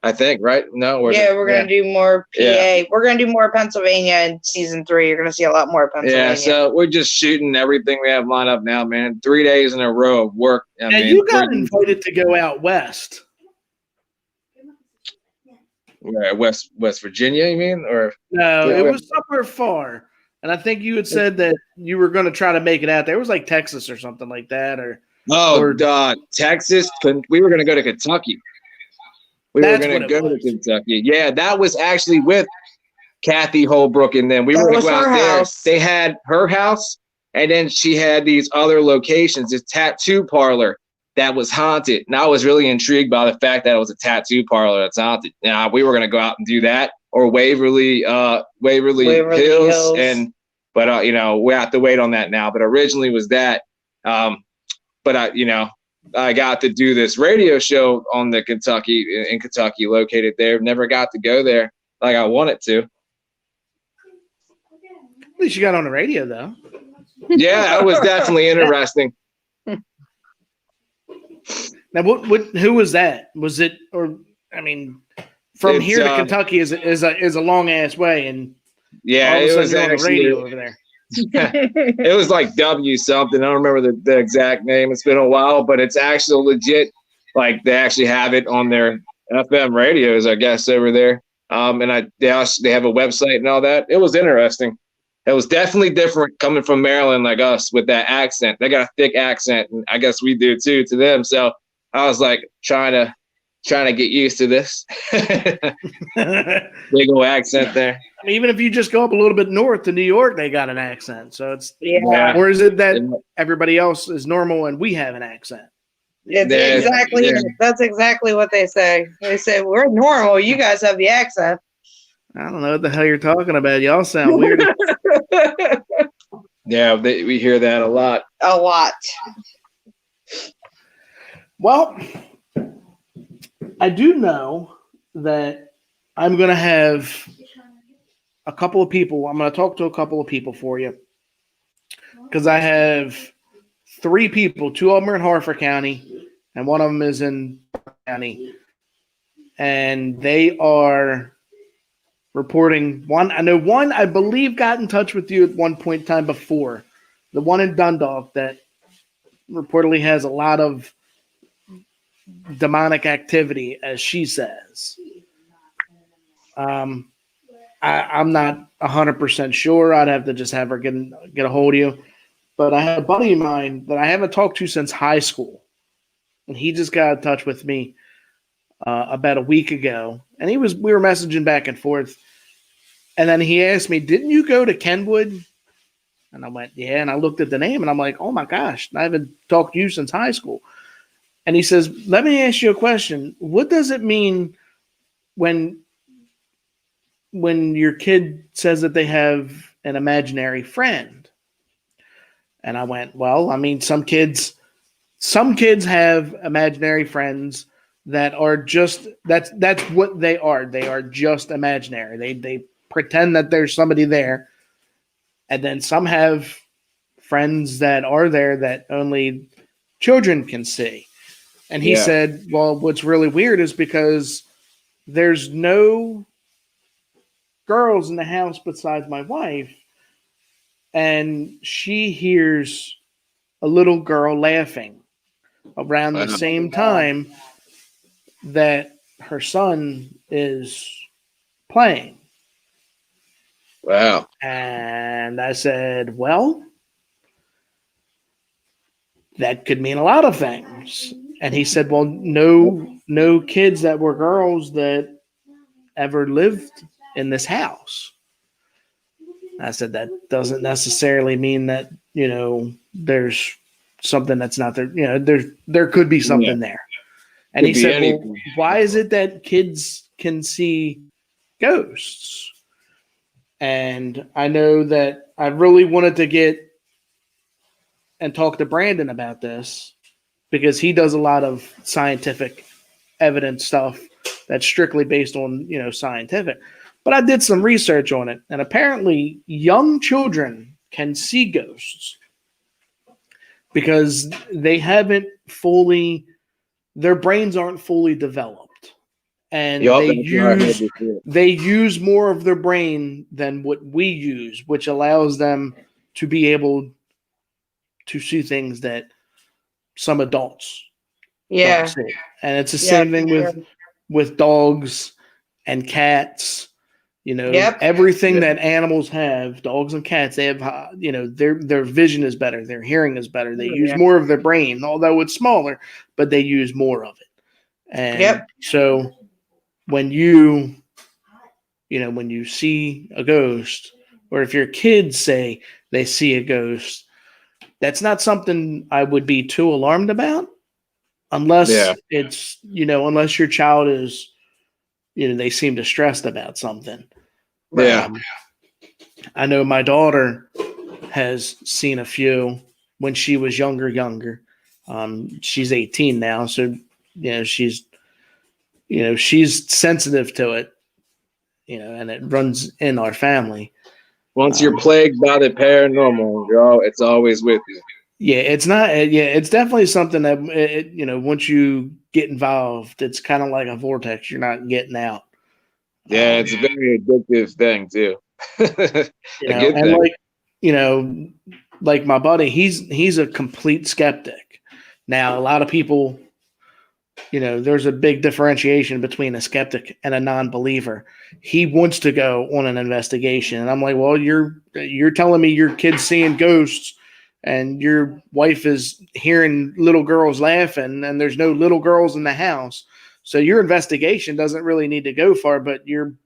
I think, right? No,
we're gonna do more PA. Yeah. We're gonna do more Pennsylvania in season 3. You're gonna see a lot more Pennsylvania.
Yeah, so we're just shooting everything we have lined up now, man. 3 days in a row of work.
You got invited to go out west.
Where, West Virginia, you mean? Or
no, it was somewhere far. And I think you had said that you were going to try to make it out there. It was like Texas or something like that, or
Texas. We were going to go to Kentucky. We were going to go to Kentucky. Yeah, that was actually with Kathy Holbrook and them. We were going to go out there. They had her house, and then she had these other locations. This tattoo parlor that was haunted. And I was really intrigued by the fact that it was a tattoo parlor that's haunted. Now we were going to go out and do that, or Waverly Hills. But we have to wait on that now. But originally was that. But I got to do this radio show on the Kentucky, located there. Never got to go there like I wanted to.
At least you got on the radio, though.
Yeah, that was definitely interesting.
Now, who was that? Was it, or I mean, from here to Kentucky is a long ass way, and
yeah,
it was on the radio over there.
It was like W something. I don't remember the exact name. It's been a while, but it's actually legit. Like they actually have it on their FM radios, I guess, over there. And they have a website and all that. It was interesting. It was definitely different coming from Maryland, like us, with that accent. They got a thick accent, and I guess we do too to them. So I was like trying to get used to this big old accent there.
I mean, even if you just go up a little bit north to New York, they got an accent. So it's or is it that everybody else is normal and we have an accent?
That's exactly what they say. They say we're normal. You guys have the accent.
I don't know what the hell you're talking about. Y'all sound weird.
Yeah, we hear that a lot.
A lot.
Well, I do know that I'm going to have a couple of people. I'm going to talk to a couple of people for you because I have 3 people. 2 of them are in Harford County, and one of them is in County. And they are reporting one. I know one, I believe, got in touch with you at one point in time before. The one in Dundalk that reportedly has a lot of demonic activity, as she says. I'm not 100% sure. I'd have to just have her get a hold of you. But I have a buddy of mine that I haven't talked to since high school, and he just got in touch with me about a week ago, and we were messaging back and forth, and then he asked me, "Didn't you go to Kenwood?" And I went, "Yeah," and I looked at the name, and I'm like, "Oh my gosh, I haven't talked to you since high school." And he says, "Let me ask you a question. What does it mean when your kid says that they have an imaginary friend?" And I went, "Well, I mean, some kids have imaginary friends that are just that's what they are. They are just imaginary. They pretend that there's somebody there. And then some have friends that are there that only children can see." And he said, "Well, what's really weird is because there's no girls in the house besides my wife, and she hears a little girl laughing around the same time that her son is playing."
Wow.
And I said, "Well, that could mean a lot of things." And he said, "Well, no kids that were girls that ever lived in this house." I said, "That doesn't necessarily mean that, there's something that's not there. There could be something there." And he said, "Well, why is it that kids can see ghosts?" And I know that I really wanted to get and talk to Brandon about this because he does a lot of scientific evidence stuff that's strictly based on, scientific. But I did some research on it, and apparently young children can see ghosts because they haven't fully, their brains aren't fully developed, and
Yup, that's what I heard before.
they use more of their brain than what we use, which allows them to be able to see things that some adults
Yeah.
don't see. And it's the
Yeah,
same thing
for
with dogs and cats. You know,
Yep.
everything
Yeah.
that animals have, dogs and cats, they have, you know, their vision is better, their hearing is better. They use
Yeah.
more of their brain, although it's smaller, but they use more of it. And
Yep.
so when you know, when you see a ghost, or if your kids say they see a ghost, that's not something I would be too alarmed about, unless
Yeah.
it's, you know, unless your child is, you know, they seem distressed about something.
Yeah.
I know my daughter has seen a few when she was younger. She's 18 now, so she's sensitive to it, and it runs in our family.
Once you're plagued by the paranormal, it's always with you.
Yeah, it's not. Yeah, it's definitely something that once you get involved, it's kind of like a vortex. You're not getting out.
Yeah, it's a very addictive thing too. A good
And
thing.
like my buddy, he's a complete skeptic. Now, a lot of people, there's a big differentiation between a skeptic and a non-believer. He wants to go on an investigation, and I'm like, well, you're telling me your kid's seeing ghosts, and your wife is hearing little girls laughing, and there's no little girls in the house. So your investigation doesn't really need to go far, but your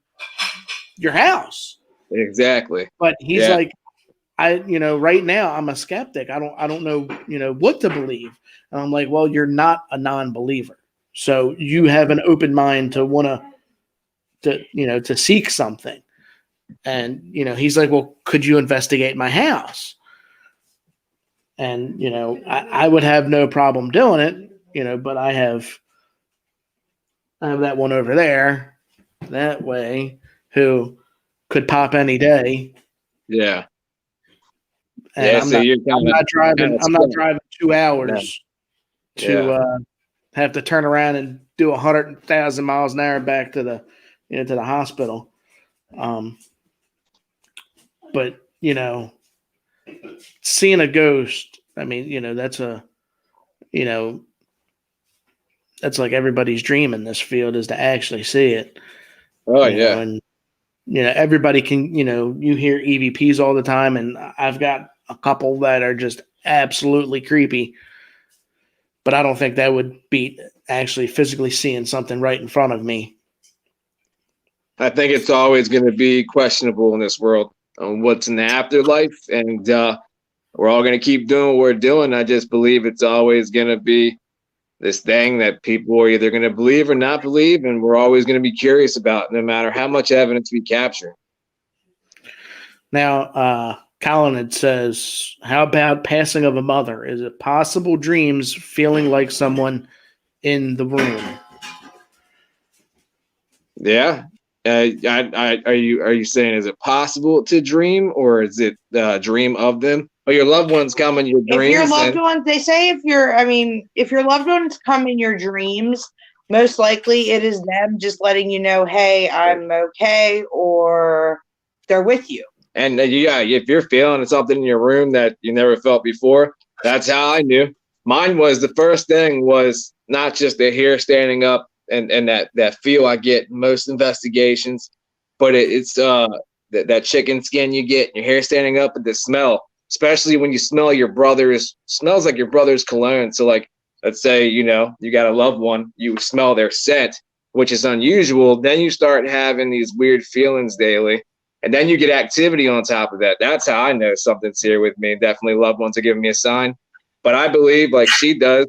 house.
Exactly.
But he's like, right now I'm a skeptic. I don't know, what to believe. And I'm like, well, you're not a non-believer. So you have an open mind to to seek something. And, he's like, well, could you investigate my house? And, I would have no problem doing it, but I have that one over there that way who could pop any day.
Yeah.
And
Yeah,
I'm not driving 2 hours to have to turn around and do 100,000 miles an hour back to the to the hospital. But seeing a ghost, I mean, that's that's like everybody's dream in this field, is to actually see it.
Oh,
you know, and everybody can, you hear EVPs all the time, and I've got a couple that are just absolutely creepy, but I don't think that would beat actually physically seeing something right in front of me.
I think it's always going to be questionable in this world on what's in the afterlife, and we're all going to keep doing what we're doing. I just believe it's always going to be this thing that people are either going to believe or not believe, and we're always going to be curious about, no matter how much evidence we capture.
Now, Colin says, how about passing of a mother? Is it possible dreams feeling like someone in the room?
Yeah. Are you saying, is it possible to dream, or is it dream of them? Or your loved ones come in your dreams?
If your loved ones, they say if your loved ones come in your dreams, most likely it is them just letting you know, hey, I'm okay, or they're with you.
And if you're feeling something in your room that you never felt before, that's how I knew. Mine was, the first thing was not just the hair standing up and that feel I get in most investigations, but it's that chicken skin you get, your hair standing up, and the smell, especially when you smell smells like your brother's cologne. So like, let's say, you got a loved one, you smell their scent, which is unusual. Then you start having these weird feelings daily. And then you get activity on top of that. That's how I know something's here with me. Definitely loved ones are giving me a sign. But I believe, like she does,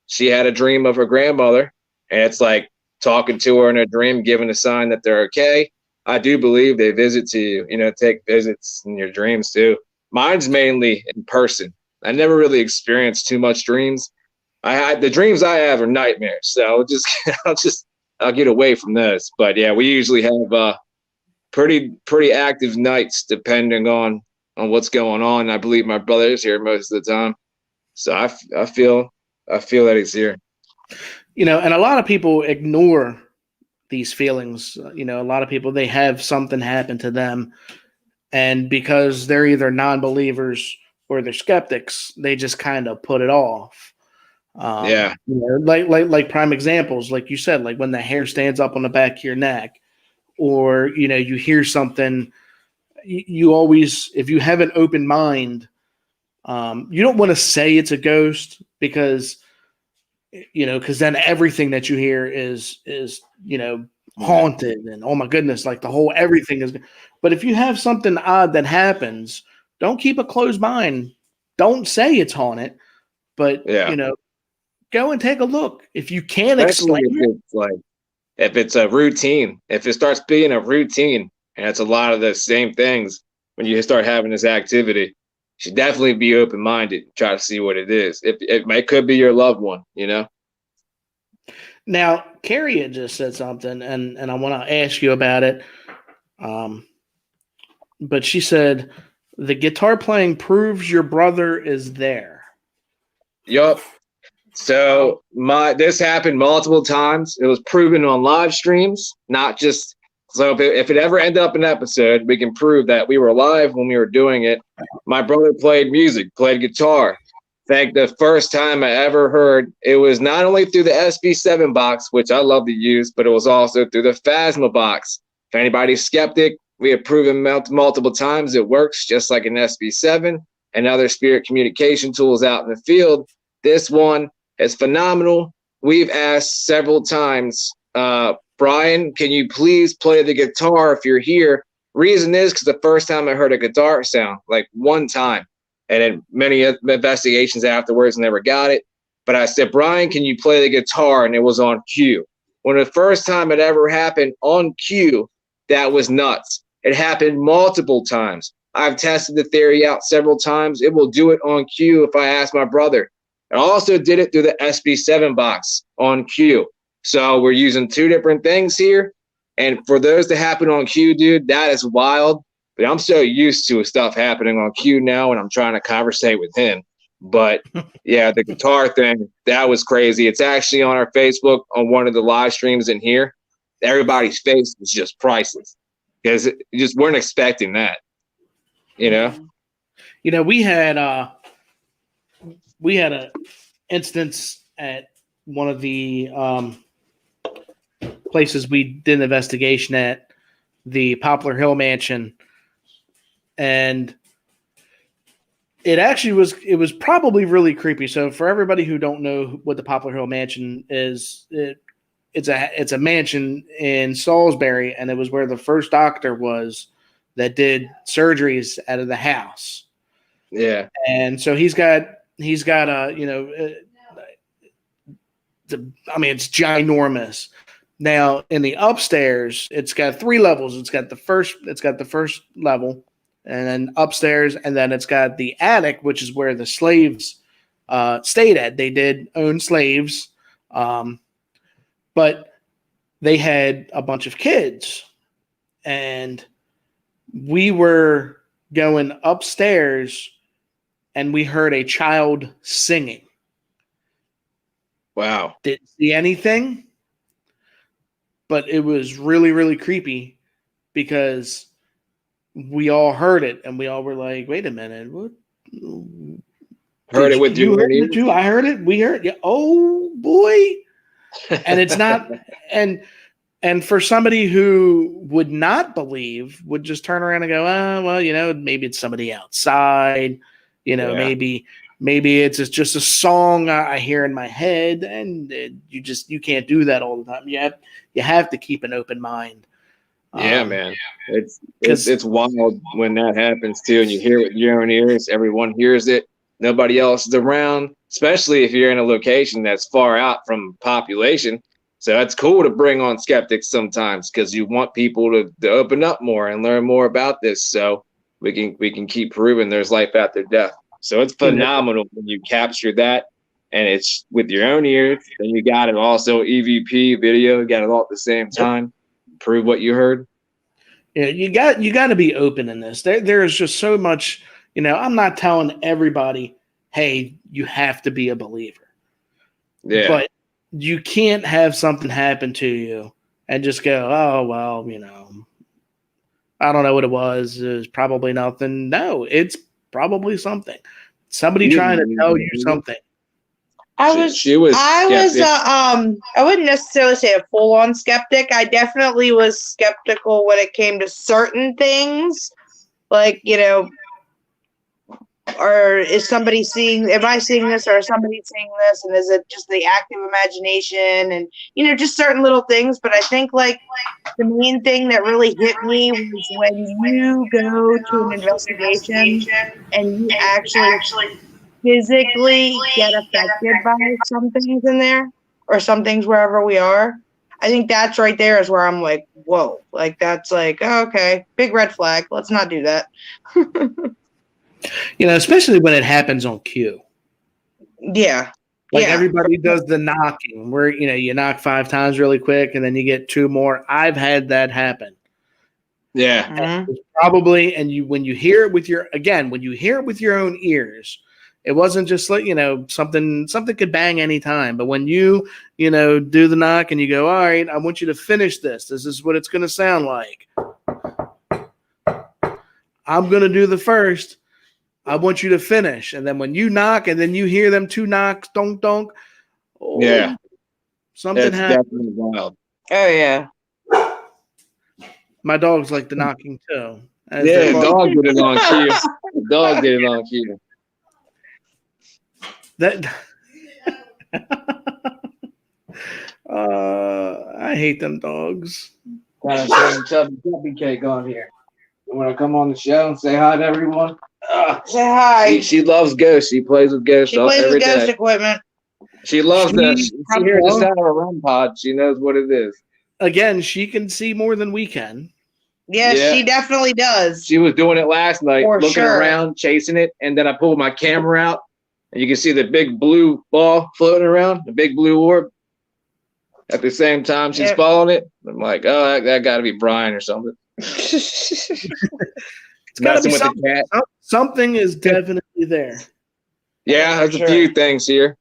she had a dream of her grandmother, and it's like talking to her in a dream, giving a sign that they're okay. I do believe they visit to you, take visits in your dreams too. Mine's mainly in person. I never really experienced too much dreams. The dreams I have are nightmares. So I'll get away from those. But yeah, we usually have pretty active nights depending on on what's going on. I believe my brother is here most of the time. So I feel that he's here.
And a lot of people ignore these feelings. A lot of people, they have something happen to them, and because they're either non-believers or they're skeptics, they just kind of put it off.
Yeah.
Like prime examples, like you said, like when the hair stands up on the back of your neck, or you hear something. You always, if you have an open mind, you don't want to say it's a ghost because then everything that you hear is haunted and oh my goodness, like the whole everything is. But if you have something odd that happens, don't keep a closed mind. Don't say it's haunted, but go and take a look. If you can't
Especially
explain it,
if it's a routine, if it starts being a routine, and it's a lot of the same things when you start having this activity, you should definitely be open minded. Try to see what it is. It could be your loved one.
Now, Carrie had just said something, and I want to ask you about it. But she said the guitar playing proves your brother is there.
Yup. So this happened multiple times. It was proven on live streams, not just. So if it ever ended up in an episode, we can prove that we were live when we were doing it. My brother played music, played guitar. In fact, the first time I ever heard, it was not only through the SB7 box, which I love to use, but it was also through the Phasma box. If anybody's skeptic, we have proven multiple times it works just like an SB7 and other spirit communication tools out in the field. This one is phenomenal. We've asked several times, Brian, can you please play the guitar if you're here? Reason is because the first time I heard a guitar sound, like one time, and then many investigations afterwards, never got it. But I said, Brian, can you play the guitar? And it was on cue. When the first time it ever happened on cue, that was nuts. It happened multiple times. I've tested the theory out several times. It will do it on cue if I ask my brother. I also did it through the SB7 box on cue. So we're using two different things here. And for those that happen on cue, dude, that is wild. But I'm so used to stuff happening on cue now, and I'm trying to conversate with him. But yeah, the guitar thing, that was crazy. It's actually on our Facebook on one of the live streams in here. Everybody's face was just priceless because you just weren't expecting that,
we had an instance at one of the places we did an investigation at, the Poplar Hill Mansion, and it was probably really creepy. So for everybody who don't know what the Poplar Hill Mansion is, it's a mansion in Salisbury, and it was where the first doctor was that did surgeries out of the house.
Yeah.
And so he's got a, it's ginormous. Now in the upstairs, it's got 3 levels. It's got the first level, and then upstairs, and then it's got the attic, which is where the slaves stayed at. They did own slaves, but they had a bunch of kids, and we were going upstairs, and we heard a child singing.
Wow.
Didn't see anything, but it was really, really creepy because we all heard it, and we all were like, wait a minute, what?
Heard it with your ears?
I heard it. We heard it. Yeah. Oh, boy. And it's not – and for somebody who would not believe, would just turn around and go, maybe it's somebody outside. Maybe it's just a song I hear in my head, and you can't do that all the time. You have to keep an open mind.
Yeah, man. It's wild when that happens too, and you hear it with your own ears. Everyone hears it. Nobody else is around, especially if you're in a location that's far out from population. So it's cool to bring on skeptics sometimes because you want people to open up more and learn more about this. So we can keep proving there's life after death. So it's phenomenal when you capture that, and it's with your own ears. Then you got it also EVP video, you got it all at the same time. Prove what you heard.
You got to be open in this. There is just so much. I'm not telling everybody, hey, you have to be a believer.
Yeah.
But you can't have something happen to you and just go, oh, well, I don't know what it was. It was probably nothing. No, it's probably something. Somebody trying to tell you something.
I was I wouldn't necessarily say a full-on skeptic. I definitely was skeptical when it came to certain things. Like, or am I seeing this, or is somebody seeing this, and is it just the active imagination, and just certain little things. But I think like the main thing that really hit me was when you go to an investigation and you actually physically get affected by some things in there, or some things wherever we are. I think that's right there is where I'm like, whoa, like that's like, oh, okay, big red flag. Let's not do that.
Especially when it happens on cue.
Yeah.
Everybody does the knocking where, you knock 5 times really quick and then you get 2 more. I've had that happen.
Yeah.
Mm-hmm.
Probably. And when you hear it with your own ears, it wasn't just like, something could bang anytime. But when you do the knock and you go, all right, I want you to finish this. This is what it's going to sound like. I'm going to do the first. I want you to finish. And then when you knock and then you hear them 2 knocks, donk, donk. Oh,
yeah.
Something happened.
Definitely wild.
Oh, yeah.
My dogs like the knocking too.
The dog did it on cue. The dog did it on cue.
I hate them dogs.
Kind of some chubby cake on here. You want to come on the show and say hi to everyone?
Say hi.
She loves ghosts. She plays with ghosts.
She plays with ghost
day.
Equipment.
She loves that. She hears the sound of a REM pod. She knows what it is.
Again, she can see more than we can.
Yes, yeah. She definitely does.
She was doing it last night, looking around, chasing it, and then I pulled my camera out, and you can see the big blue ball floating around, the big blue orb. At the same time, she's following it. I'm like, oh, that got to be Brian or something.
It's got to be something. The cat. Something is definitely there.
Yeah, there's a few things here.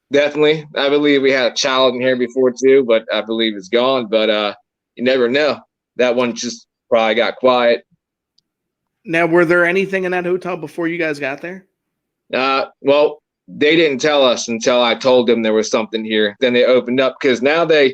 Definitely. I believe we had a child in here before too, but I believe it's gone. But you never know. That one just probably got quiet.
Now, were there anything in that hotel before you guys got there?
Well, they didn't tell us until I told them there was something here. Then they opened up because now the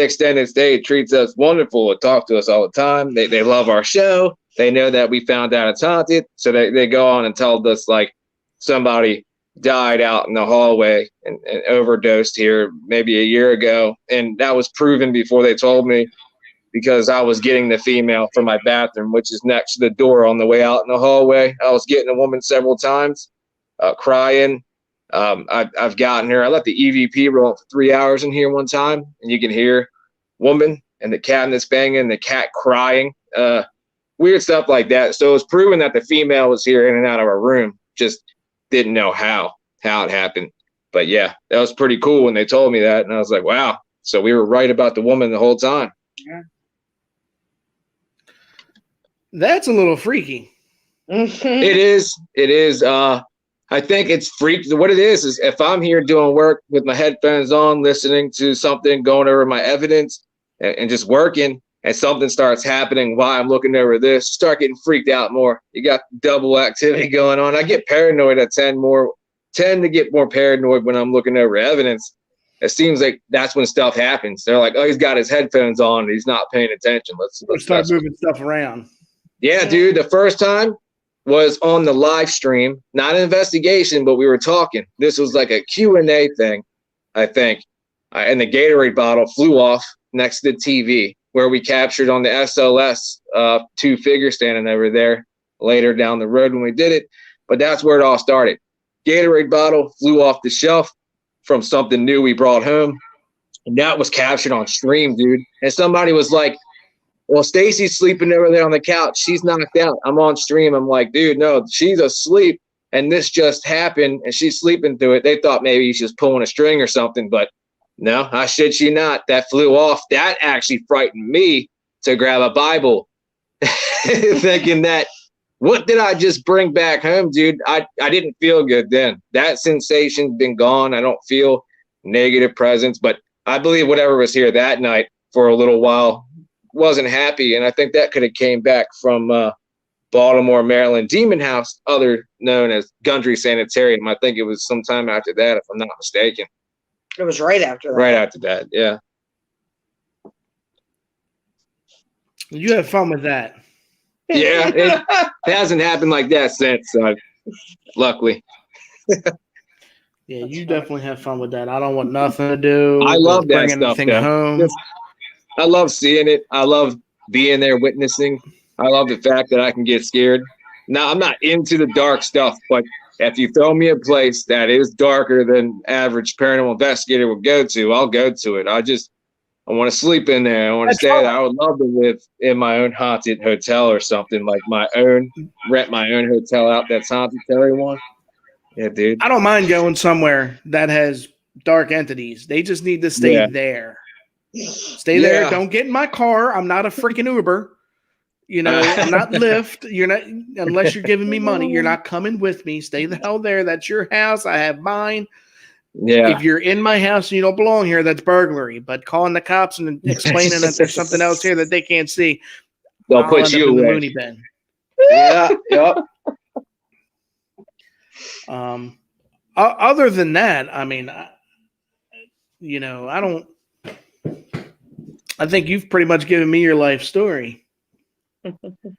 extended stay treats us wonderful. They talk to us all the time. They love our show. They know that we found out it's haunted. So they go on and tell us like somebody died out in the hallway and overdosed here maybe a year ago. And that was proven before they told me because I was getting the female from my bathroom, which is next to the door on the way out in the hallway. I was getting a woman several times crying. I've gotten her. I let the EVP roll for 3 hours in here one time, and you can hear woman and the cabinets banging and the cat crying. Weird stuff like that. So it was proven that the female was here in and out of our room. Just didn't know how it happened. But yeah, that was pretty cool when they told me that. And I was like, wow. So we were right about the woman the whole time.
Yeah.
That's a little freaky.
It is. I think it's freaky. What it is if I'm here doing work with my headphones on, listening to something, going over my evidence and just working, and something starts happening while I'm looking over this, start getting freaked out more. You got double activity going on. I get paranoid. I tend to get more paranoid when I'm looking over evidence. It seems like that's when stuff happens. They're like, oh, he's got his headphones on and he's not paying attention. Let's
start moving stuff around.
Yeah, dude. The first time was on the live stream, not an investigation, but we were talking. This was like a Q&A thing, I think. And the Gatorade bottle flew off next to the TV where we captured on the SLS 2 figures standing over there later down the road when we did it. But that's where it all started. Gatorade bottle flew off the shelf from something new we brought home. And that was captured on stream, dude. And somebody was like, well, Stacy's sleeping over there on the couch. She's knocked out. I'm on stream. I'm like, dude, no, she's asleep. And this just happened and she's sleeping through it. They thought maybe she's pulling a string or something, but no, I shit you not. That flew off. That actually frightened me to grab a Bible thinking that, what did I just bring back home, dude? I didn't feel good then. That sensation's been gone. I don't feel negative presence, but I believe whatever was here that night for a little while wasn't happy. And I think that could have came back from Baltimore, Maryland Demon House, other known as Gundry Sanitarium. I think it was sometime after that, if I'm not mistaken.
It was right after that.
Right after that, yeah.
You have fun with that.
Yeah, it hasn't happened like that since, luckily.
Yeah, you definitely have fun with that. I don't want nothing to do.
I love
with
that
bringing
stuff,
anything
though.
home.
I love seeing it. I love being there, witnessing. I love the fact that I can get scared. Now, I'm not into the dark stuff, but if you throw me a place that is darker than average paranormal investigator would go to, I'll go to it. I want to sleep in there. I want to stay there. I would love to live in my own haunted hotel or something, like rent my own hotel out that's haunted to everyone. Yeah, dude.
I don't mind going somewhere that has dark entities. They just need to stay there. Stay there. Don't get in my car. I'm not a freaking Uber. You know, I'm not Lyft. You're not, unless you're giving me money, you're not coming with me. Stay the hell there. That's your house. I have mine.
Yeah.
If you're in my house and you don't belong here, that's burglary. But calling the cops and explaining that there's something else here that they can't see,
they'll put you
in the
away.
loony bin.
Yeah. Yep.
Other than that, I mean, I think you've pretty much given me your life story.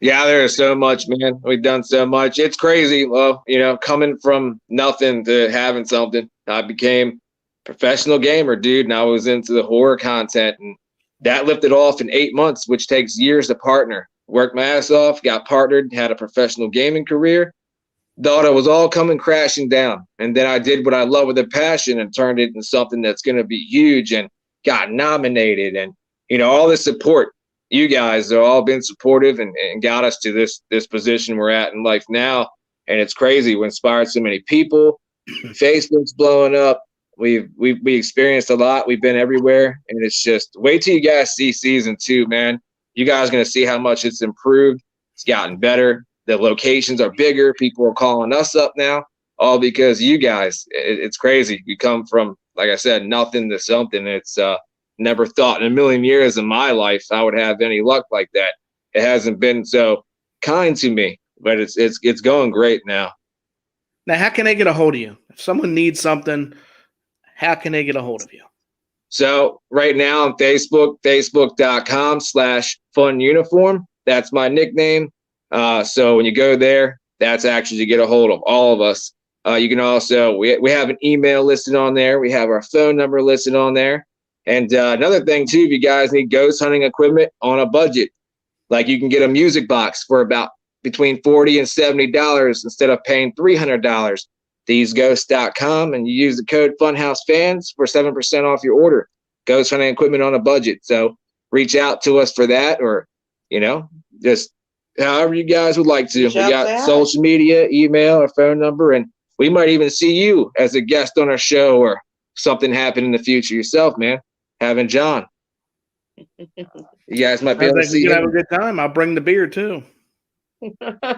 Yeah, there is so much, man. We've done so much. It's crazy. Well, coming from nothing to having something, I became a professional gamer, dude. And I was into the horror content, and that lifted off in 8 months, which takes years to partner. Worked my ass off, got partnered, had a professional gaming career. Thought it was all coming crashing down. And then I did what I love with a passion and turned it into something that's going to be huge, and got nominated, and, all this support. You guys have all been supportive and got us to this position we're at in life now. And it's crazy. We inspired so many people. Facebook's blowing up. We experienced a lot. We've been everywhere. And it's just, wait till you guys see season 2, man. You guys are going to see how much it's improved. It's gotten better. The locations are bigger. People are calling us up now, all because you guys. It's crazy. We come from, like I said, nothing to something. It's never thought in a million years of my life I would have any luck like that. It hasn't been so kind to me, but it's going great now.
Now, how can they get a hold of you? If someone needs something, how can they get a hold of you?
So right now on Facebook, facebook.com/fununiform. That's my nickname. So when you go there, that's actually to get a hold of all of us. You can also, we have an email listed on there. We have our phone number listed on there. And another thing, too, if you guys need ghost hunting equipment on a budget, like you can get a music box for about between $40 and $70 instead of paying $300. Theseghosts.com, and you use the code FunhouseFans for 7% off your order. Ghost hunting equipment on a budget. So reach out to us for that, or, just however you guys would like to. We got social media, email, or phone number, and we might even see you as a guest on our show, or something happen in the future yourself, man. Having John. You guys might be able to see him.
Have a good time. I'll bring the beer too.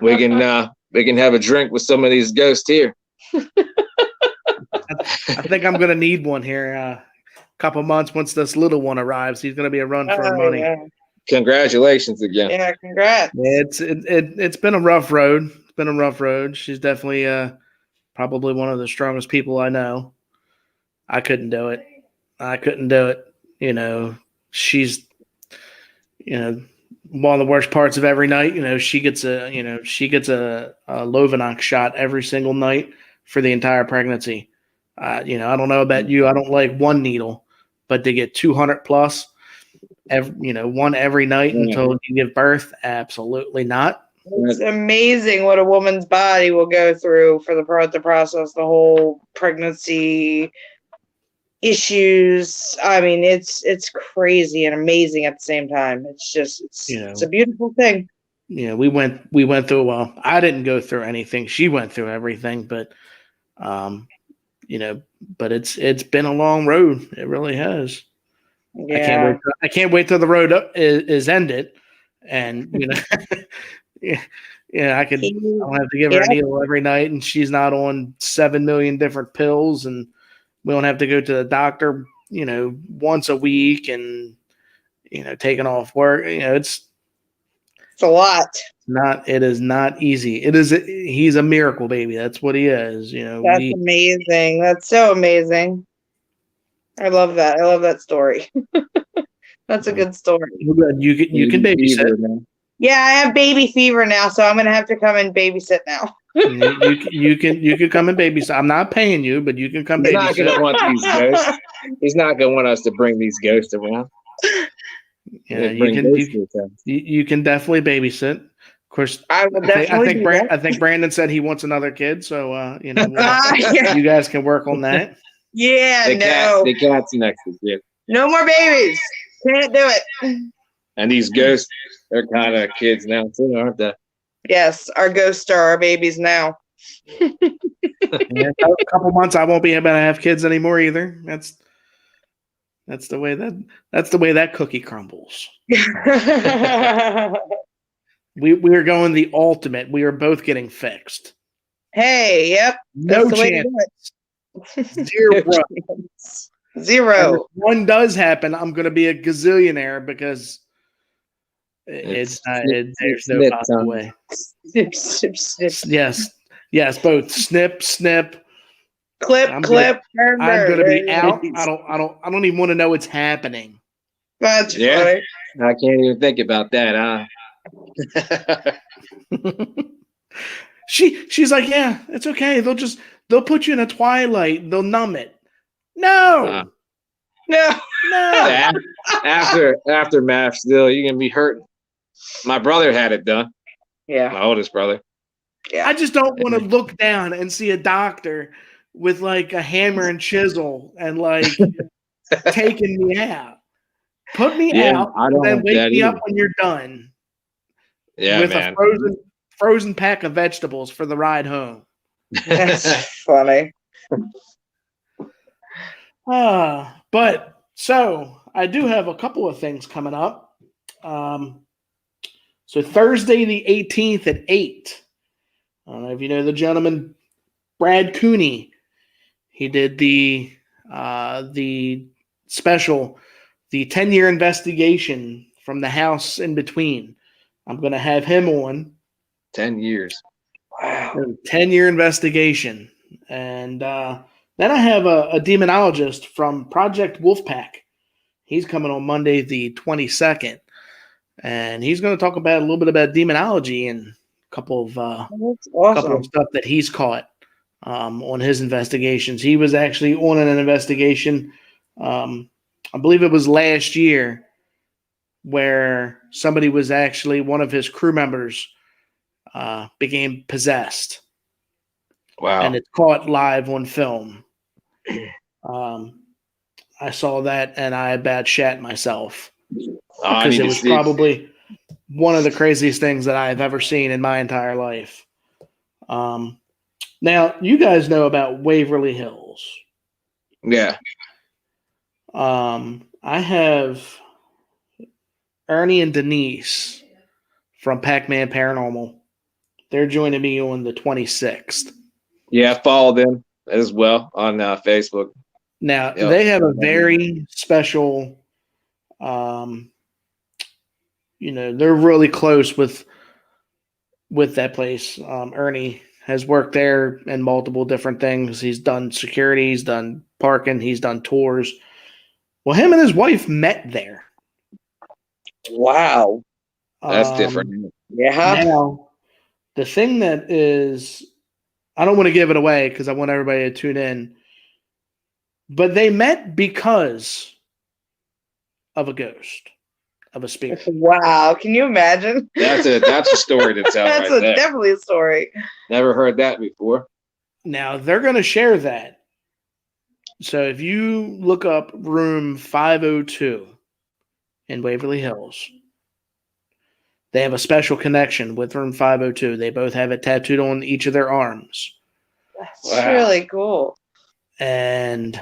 We can have a drink with some of these ghosts here.
I think I'm gonna need one here. A couple months once this little one arrives. He's gonna be a run for our money.
Yeah.
Congratulations again.
Yeah, congrats.
It's been a rough road. It's been a rough road. She's definitely probably one of the strongest people I know. I couldn't do it. She's one of the worst parts of every night. She gets a Lovenox shot every single night for the entire pregnancy. I don't know about you. I don't like one needle, but to get 200 plus, one every night until you give birth, absolutely not.
It's amazing what a woman's body will go through for the process, the whole pregnancy issues. I mean, it's crazy and amazing at the same time. It's just it's a beautiful thing.
Yeah, we went through. Well, I didn't go through anything. She went through everything, but but it's been a long road. It really has.
Yeah.
I can't wait till the road is ended, and yeah, I don't have to give her
Yeah.
a needle every night, and she's not on 7 million different pills, and we don't have to go to the doctor, once a week, and taking off work. It's
It's a lot.
it is not easy. He's a miracle baby. That's what he is.
That's amazing. That's so amazing. I love that. I love that story. That's a good story.
You can babysit.
Yeah, I have baby fever now, so I'm gonna have to come and babysit now.
you can come and babysit. I'm not paying you, but you can come
He's
babysit.
not gonna want these ghosts. He's not gonna want us to bring these ghosts around.
Yeah, you can definitely babysit. Of course,
I will definitely.
I think Brandon said he wants another kid, so you guys can work on that.
Yeah,
the cat's next to you.
No more babies. Can't do it.
And these ghosts are kind of kids now too, aren't they?
Yes, our ghosts are our babies now.
A couple months, I won't be able to have kids anymore either. That's the way that cookie crumbles. We are going the ultimate. We are both getting fixed.
Hey, yep.
No chance. Zero. If one does happen, I'm going to be a gazillionaire because there's no possible way. Snip. Yes, both snip,
clip.
I'm going to be out. I don't even want to know what's happening.
That's funny.
I can't even think about that, huh?
She's like, yeah, it's okay. They'll put you in a twilight. They'll numb it. No.
After math, still you're gonna be hurting. My brother had it done.
Yeah.
My oldest brother.
Yeah.
I just don't want to look down and see a doctor with like a hammer and chisel and like taking me out. Put me out and then wake me up when you're done.
Yeah,
with
man.
a frozen pack of vegetables for the ride home.
That's funny.
But so I do have a couple of things coming up. So Thursday the 18th at 8. I don't know if you know the gentleman Brad Cooney. He did the special, the 10-year investigation from the house in between. I'm going to have him on.
10 years.
Wow.
10-year investigation. And then I have a demonologist from Project Wolfpack. He's coming on Monday the 22nd. And he's going to talk about a little bit about demonology and a couple of stuff that he's caught on his investigations. He was actually on an investigation, I believe it was last year, where somebody was actually, one of his crew members became possessed.
Wow.
And it's caught live on film. I saw that and I about shat myself. Because it was probably one of the craziest things that I've ever seen in my entire life. Now, you guys know about Waverly Hills.
Yeah.
I have Ernie and Denise from Pac-Man Paranormal. They're joining me on the 26th.
Yeah, I follow them as well on Facebook.
Now, they have a very special, they're really close with that place. Ernie has worked there in multiple different things. He's done security, he's done parking, he's done tours. Well, him and his wife met there.
Wow.
That's different.
Yeah.
Now, the thing that is, I don't want to give it away because I want everybody to tune in, but they met because of a ghost, of a spirit.
Wow. Can you imagine?
That's a story to tell.
That's definitely a story.
Never heard that before.
Now, they're going to share that. So if you look up room 502 in Waverly Hills, they have a special connection with room 502. They both have it tattooed on each of their arms.
That's really cool.
And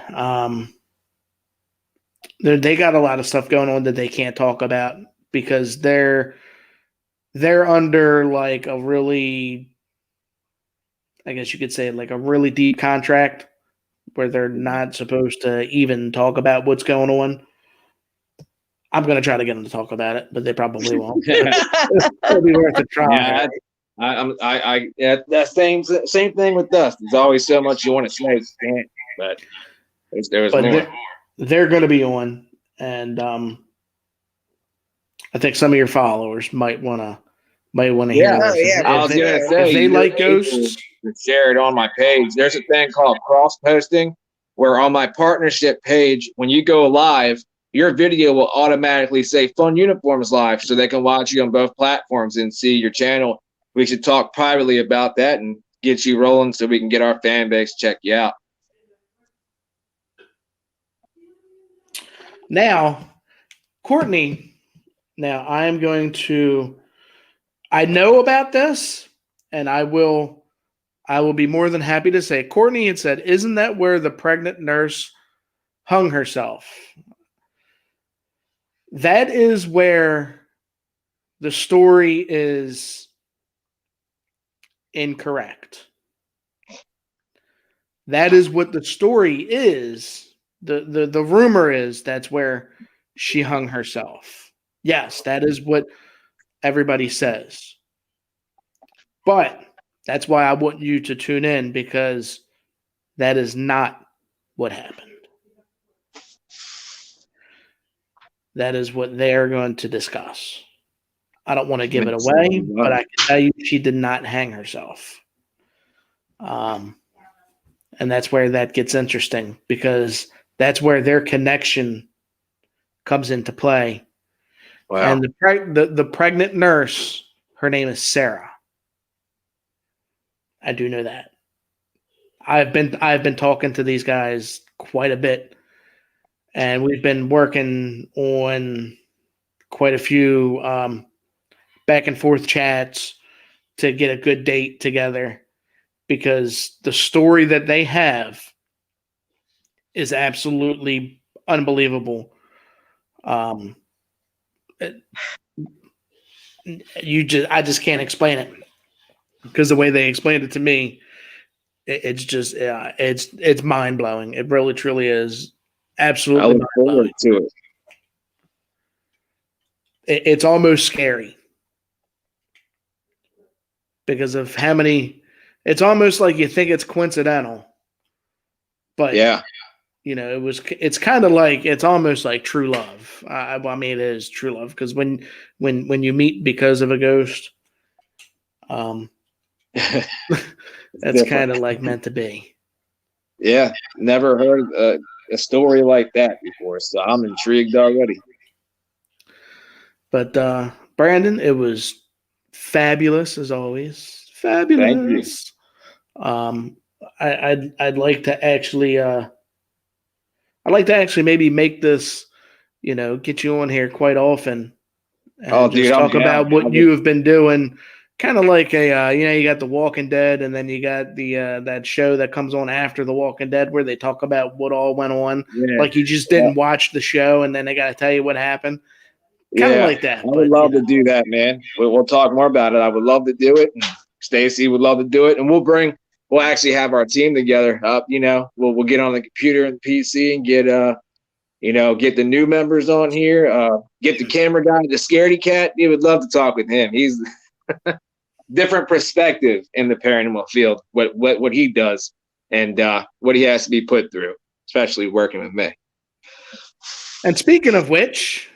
they got a lot of stuff going on that they can't talk about because they're they're under like a really, I guess you could say, like a really deep contract where they're not supposed to even talk about what's going on. I'm going to try to get them to talk about it, but they probably won't. It'll be worth a try.
Yeah, yeah, that same thing with us. There's always so much you want to say, can't, but there's more.
They're going to be on, and I think some of your followers might want to hear this.
I was going to say,
if they like ghosts,
share it on my page. There's a thing called cross posting, where on my partnership page, when you go live, your video will automatically say Fun Uniforms Live, so they can watch you on both platforms and see your channel. We should talk privately about that and get you rolling so we can get our fan base check you out.
Now, Courtney, I know about this, and I will be more than happy to say, Courtney had said, isn't that where the pregnant nurse hung herself? That is where the story is incorrect. That is what the story is. The rumor is that's where she hung herself. Yes, that is what everybody says. But that's why I want you to tune in, because that is not what happened. That is what they're going to discuss. I don't want to give it away, but I can tell you she did not hang herself. And that's where that gets interesting, because that's where their connection comes into play. Wow. And the pregnant nurse, her name is Sarah. I do know that. I've been talking to these guys quite a bit, and we've been working on quite a few back and forth chats to get a good date together, because the story that they have is absolutely unbelievable. I just can't explain it, because the way they explained it to me, it's just it's mind blowing. It really truly is. Absolutely. I look forward to it. It's almost scary because of how many. It's almost like you think it's coincidental, but yeah, it's kind of like, it's almost like true love. I mean, it is true love, because when you meet because of a ghost, that's kind of like meant to be.
Yeah, never heard a story like that before, so I'm intrigued already.
But Brandon, it was fabulous as always. Fabulous. Thank you. I'd like to actually maybe make this, get you on here quite often and just talk about what you have been doing. Kind of like you got The Walking Dead, and then you got the that show that comes on after The Walking Dead where they talk about what all went on. Yeah. Like you just didn't watch the show, and then they got to tell you what happened. Kind of like that.
I would love to do that, man. We'll talk more about it. I would love to do it. And Stacy would love to do it, and we'll actually have our team together. We'll get on the computer and the PC and get get the new members on here. Get the camera guy, the scaredy cat. He would love to talk with him. He's different perspective in the paranormal field, what he does and what he has to be put through, especially working with me.
And speaking of which,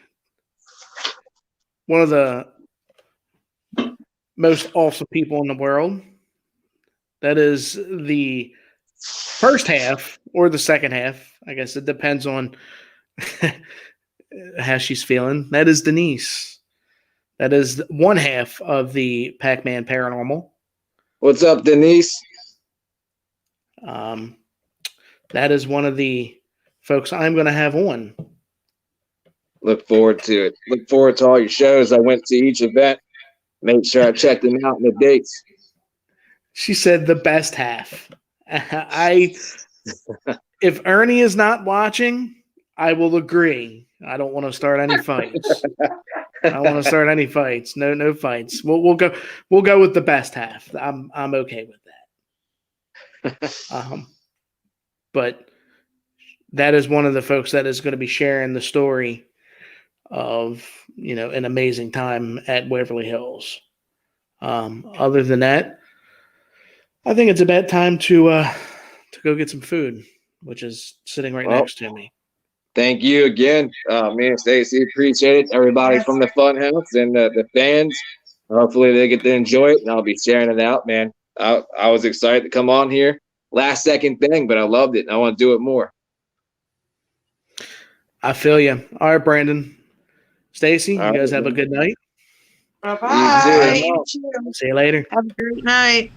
one of the most awesome people in the world, that is the first half or the second half, I guess it depends on how she's feeling. That is Denise. That is one half of the Pac-Man Paranormal.
What's up, Denise?
That is one of the folks I'm going to have on.
Look forward to it. Look forward to all your shows. I went to each event. Made sure I checked them out and the dates.
She said the best half. If Ernie is not watching, I will agree. I don't want to start any fights. I don't want to start any fights. No fights. We'll go with the best half. I'm okay with that. But that is one of the folks that is going to be sharing the story of an amazing time at Waverly Hills. Other than that, I think it's about time to go get some food, which is sitting right next to me.
Thank you again, me and Stacy. Appreciate it. Everybody from the funhouse and the fans. Hopefully they get to enjoy it, and I'll be sharing it out, man. I was excited to come on here. Last second thing, but I loved it. And I want to do it more.
I feel you. All right, Brandon, Stacy, you guys have a good night.
Bye-bye.
You too.
See you later.
Have a great night.